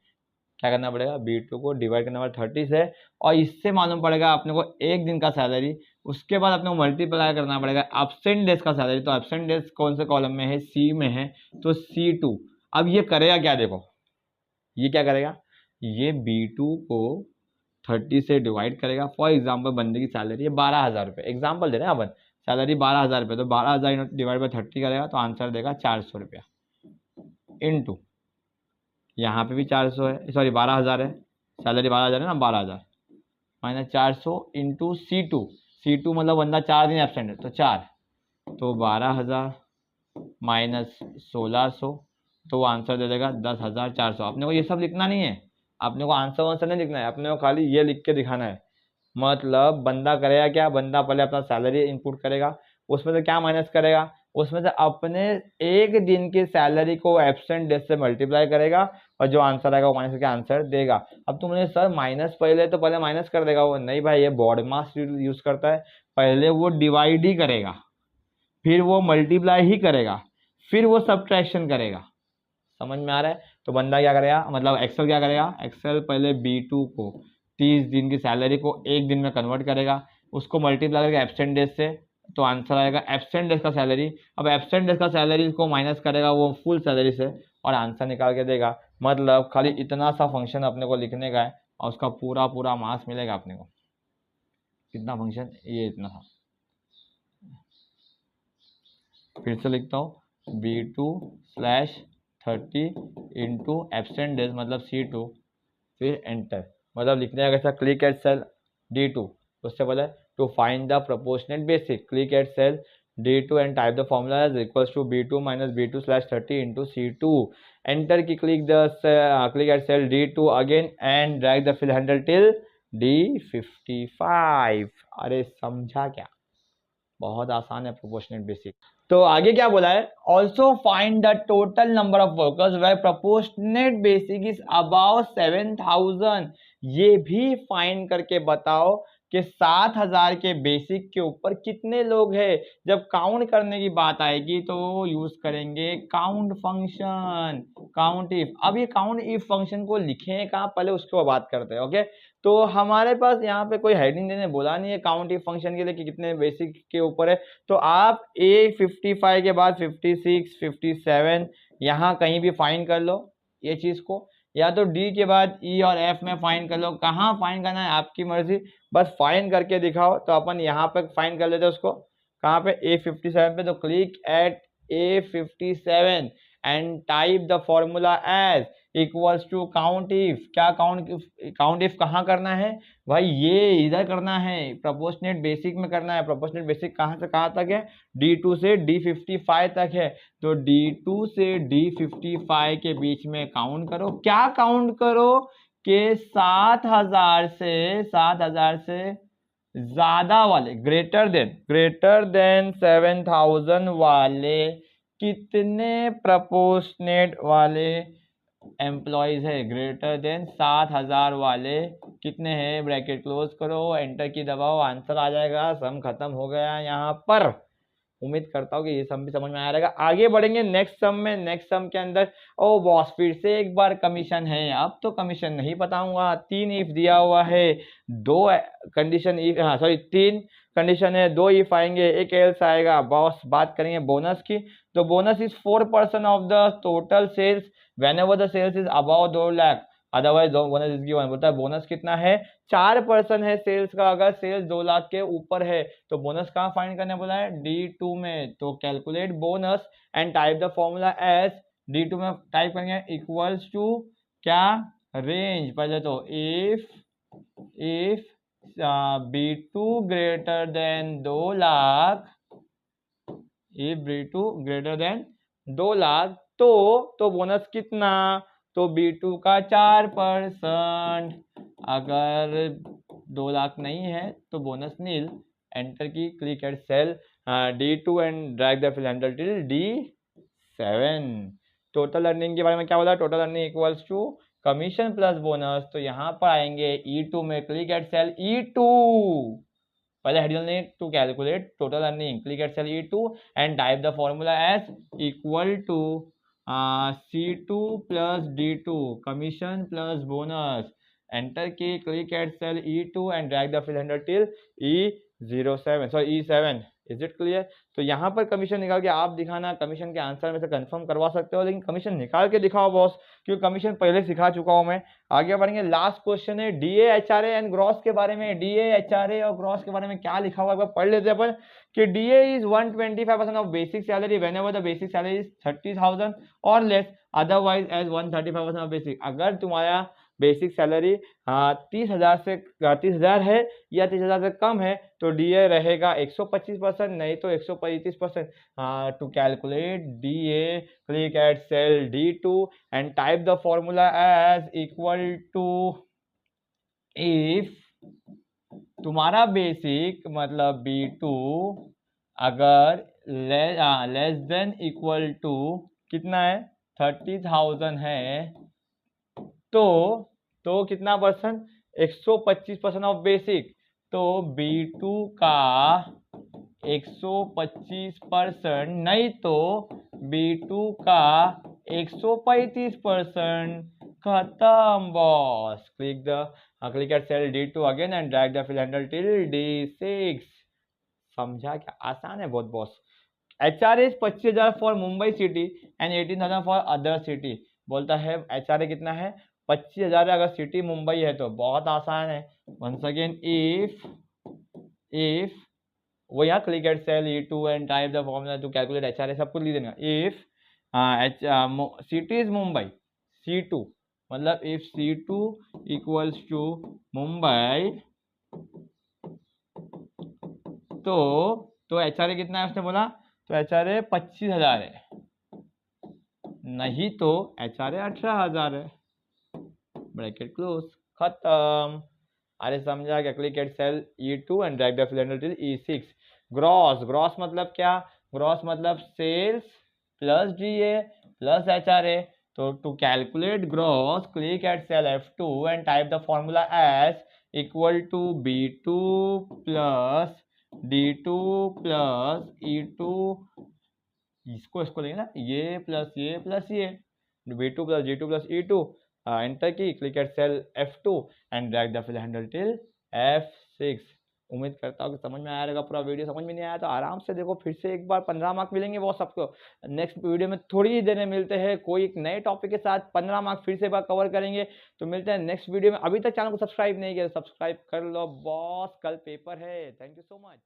क्या करना पड़ेगा, B2 को डिवाइड करना पड़ेगा 30 से, और इससे मालूम पड़ेगा अपने को एक दिन का सैलरी। उसके बाद अपने को मल्टीप्लाई करना पड़ेगा एब्सेंट डेज का सैलरी। तो एब्सेंट डेज कौन से कॉलम में है, C में है, तो C2। अब ये करेगा क्या, देखो ये क्या करेगा, ये B2 को 30 से डिवाइड करेगा। फॉर एग्जाम्पल बंदे की सैलरी है 12,000 रुपये, एग्जाम्पल दे रहे हैं अपन, सैलरी 12,000 रुपये, तो 12,000 डिवाइड बाई 30 करेगा तो आंसर देगा 400 रुपया, इंटू यहाँ पे भी 400 है, सॉरी 12,000 है, सैलरी 12,000 है ना, 12,000 माइनस 400 इंटू C2 मतलब बंदा 4 दिन एबसेंट है तो 4, तो 12,000 माइनस 1,600, तो वो आंसर दे देगा 10,400। अपने को ये सब लिखना नहीं है, अपने को आंसर नहीं लिखना है, अपने को खाली ये लिख के दिखाना है। मतलब बंदा करेगा क्या, बंदा पहले अपना सैलरी इनपुट करेगा, उसमें से क्या माइनस करेगा, उसमें से अपने एक दिन की सैलरी को एब्सेंट डेज से मल्टीप्लाई करेगा और जो आंसर आएगा वो माइनस करके आंसर देगा। अब तुमने सर माइनस पहले, तो पहले माइनस कर देगा वो, नहीं भाई ये बॉड मास यूज करता है, पहले वो डिवाइड ही करेगा, फिर वो मल्टीप्लाई ही करेगा, फिर वो सब्ट्रैक्शन करेगा। समझ में आ रहा है, तो बंदा क्या करेगा, मतलब एक्सेल क्या करेगा, एक्सेल पहले B2 को 30 दिन की सैलरी को एक दिन में कन्वर्ट करेगा, उसको मल्टीप्लाई करके एब्सेंट डेज से, तो आंसर आएगा एब्सेंट डेज का सैलरी। अब एब्सेंट डेज का सैलरी को माइनस करेगा वो फुल सैलरी से और आंसर निकाल के देगा। मतलब खाली इतना सा फंक्शन अपने को लिखने का है और उसका पूरा पूरा मास मिलेगा अपने को। कितना फंक्शन, ये इतना था, फिर से लिखता हूँ, B2/30 इंटू एब्सेंट डेज मतलब C2, फिर एंटर। मतलब लिखने का कैसा, क्लिक एट सेल D2, उससे पहले to find the proportionate basic, click eight cell D2 and type the formula as equals to B2 minus B2/30 into C2, enter key click eight cell D2 again and drag the fill handle till D55। अरे समझा क्या, बहुत आसान है proportionate basic. तो आगे क्या बोला है, also find the total number of workers where proportionate basic is about 7,000। ये भी फाइंड करके बताओ कि 7,000 के बेसिक के ऊपर कितने लोग हैं। जब काउंट करने की बात आएगी तो यूज करेंगे काउंट फंक्शन, काउंट इफ। अब ये काउंट इफ फंक्शन को लिखें कहाँ, पहले उसको बात करते हैं। ओके, तो हमारे पास यहाँ पे कोई हेडिंग देने बोला नहीं है काउंट इफ फंक्शन के लिए कि कितने बेसिक के ऊपर है, तो आप A55 के बाद 56, 57 यहाँ कहीं भी फाइंड कर लो ये चीज को, या तो D के बाद E और F में फाइंड कर लो, कहाँ फाइंड करना है आपकी मर्जी, बस फाइंड करके दिखाओ। तो अपन यहाँ पे फाइंड कर लेते हैं उसको, कहाँ पे, A57 पे, तो click at A57 and type the formula as equals to count if. क्या काउंट इफ कहाँ करना है भाई, ये इधर करना है, प्रोपोर्शनेट बेसिक में करना है। प्रोपोर्शनेट बेसिक कहाँ से कहाँ तक है, D2 से D55 तक है, तो D2 से D55 के बीच में काउंट करो। क्या काउंट करो कि 7,000 से ज्यादा वाले, ग्रेटर देन 7,000 वाले कितने प्रोपोर्शनेट वाले एम्प्लॉयज है, ग्रेटर देन 7,000 वाले कितने हैं, ब्रैकेट क्लोज करो, एंटर की दबाओ, आंसर आ जाएगा। सम खत्म हो गया यहाँ पर। उम्मीद करता हूँ कि ये सम भी समझ में आया रहेगा। आगे बढ़ेंगे नेक्स्ट सम में। नेक्स्ट सम के अंदर ओ बॉस फिर से एक बार कमीशन है, अब तो कमीशन नहीं बताऊंगा। 3 इफ दिया हुआ है, 2 कंडीशन इफ, हाँ सॉरी 3 कंडीशन है, दो इफ आएंगे, एक एल्स आएगा। बॉस बात करेंगे बोनस की, तो bonus is 4% of the total sales whenever the sales is above 2 lakh, otherwise bonus is given. बोलता है बोनस कितना है, 4% है सेल्स का, अगर सेल्स 2 लाख के ऊपर है तो बोनस कहाँ फाइंड करने बोला है, D2 में। तो calculate bonus and type the formula as, D2 में टाइप करेंगे इक्वल्स टू क्या, रेंज। पहले तो if B2 greater then 2 lakh, if B2 greater then 2 lakh तो बोनस कितना, तो B2 का 4%। अगर 2 लाख नहीं है तो bonus nil. Enter key, click eight cell D2 and drag the fill till D7। Total earning के बारे में क्या बोला, total earning equals to commission plus bonus. तो यहाँ पर आएंगे E2 में, क्लिक एट सेल E2, पहले हेडिंग ने to calculate total earning, click eight cell E2 and type the formula as equal to C2 plus D2 commission plus bonus. Enter key, click eight cell E2 and drag the fill till E07, sorry E7। Is it clear? तो यहाँ पर commission निकाल के आप दिखाना, commission के answer में से कंफर्म करवा सकते हो, लेकिन कमीशन निकाल के दिखाओ बॉस, क्योंकि कमीशन पहले सिखा चुका हूं मैं। आगे बढ़ेंगे, लास्ट क्वेश्चन है DA HRA एंड ग्रॉस के बारे में। DA HRA और ग्रॉस के बारे में क्या लिखा हुआ है पढ़ लेते हैं अपन, कि DA is 125% of basic salary whenever the basic salary is 30,000 or less, otherwise as 135% of basic. अगर तुम्हारा बेसिक सैलरी 30,000 है या 30,000 से कम है तो DA रहेगा 125%, नहीं तो 135%। To calculate DA, click eight cell D2 and type the formula as equal to, if तुम्हारा बेसिक मतलब B2 अगर लेस देन इक्वल टू कितना है, 30,000 है, तो कितना परसेंट, 125% ऑफ बेसिक। तो B2 का 125%, नहीं तो B2 का 135%। खत्म boss. Click eight cell D2 again and drag the fill handle till D6। समझा क्या, आसान है बहुत boss. HRA is 25,000 for Mumbai city and 18,000 for other city. बोलता है HRA कितना है, 25,000 है, अगर सिटी मुंबई है तो बहुत आसान है। वंस अगेन इफ वो यहाँ click eight cell E2 and type the formula to calculate HRA, सब कुछ लिख देना। If city is Mumbai, C2 मतलब if C2 equals to Mumbai, तो HRA कितना है उसने बोला, तो HRA 25,000 है, नहीं तो HRA 18,000 है। ब्रैकेट क्लोज, खत्म। अरे समझा क्या? Click eight cell E2 and drag the fill till E6। Gross मतलब क्या, ग्रॉस मतलब sales plus DA plus HRA। तो to calculate gross, click eight cell F2 and type the formula as equal to B2 plus D2 plus E2, इसको लेंगे ना, ये plus ये B2 plus G2 plus E2। Enter key, click eight cell F2 and drag the fill handle till F6। उम्मीद करता हूँ कि समझ में आया रहेगा पूरा वीडियो। समझ में नहीं आया तो आराम से देखो फिर से एक बार, 15 मार्क मिलेंगे वो सबको। नेक्स्ट वीडियो में थोड़ी ही देर में मिलते हैं कोई एक नए टॉपिक के साथ, 15 मार्क फिर से एक बार कवर करेंगे। तो मिलते हैं नेक्स्ट वीडियो में। अभी तक चैनल को सब्सक्राइब नहीं किया, सब्सक्राइब कर लो बॉस, कल पेपर है। Thank you so much.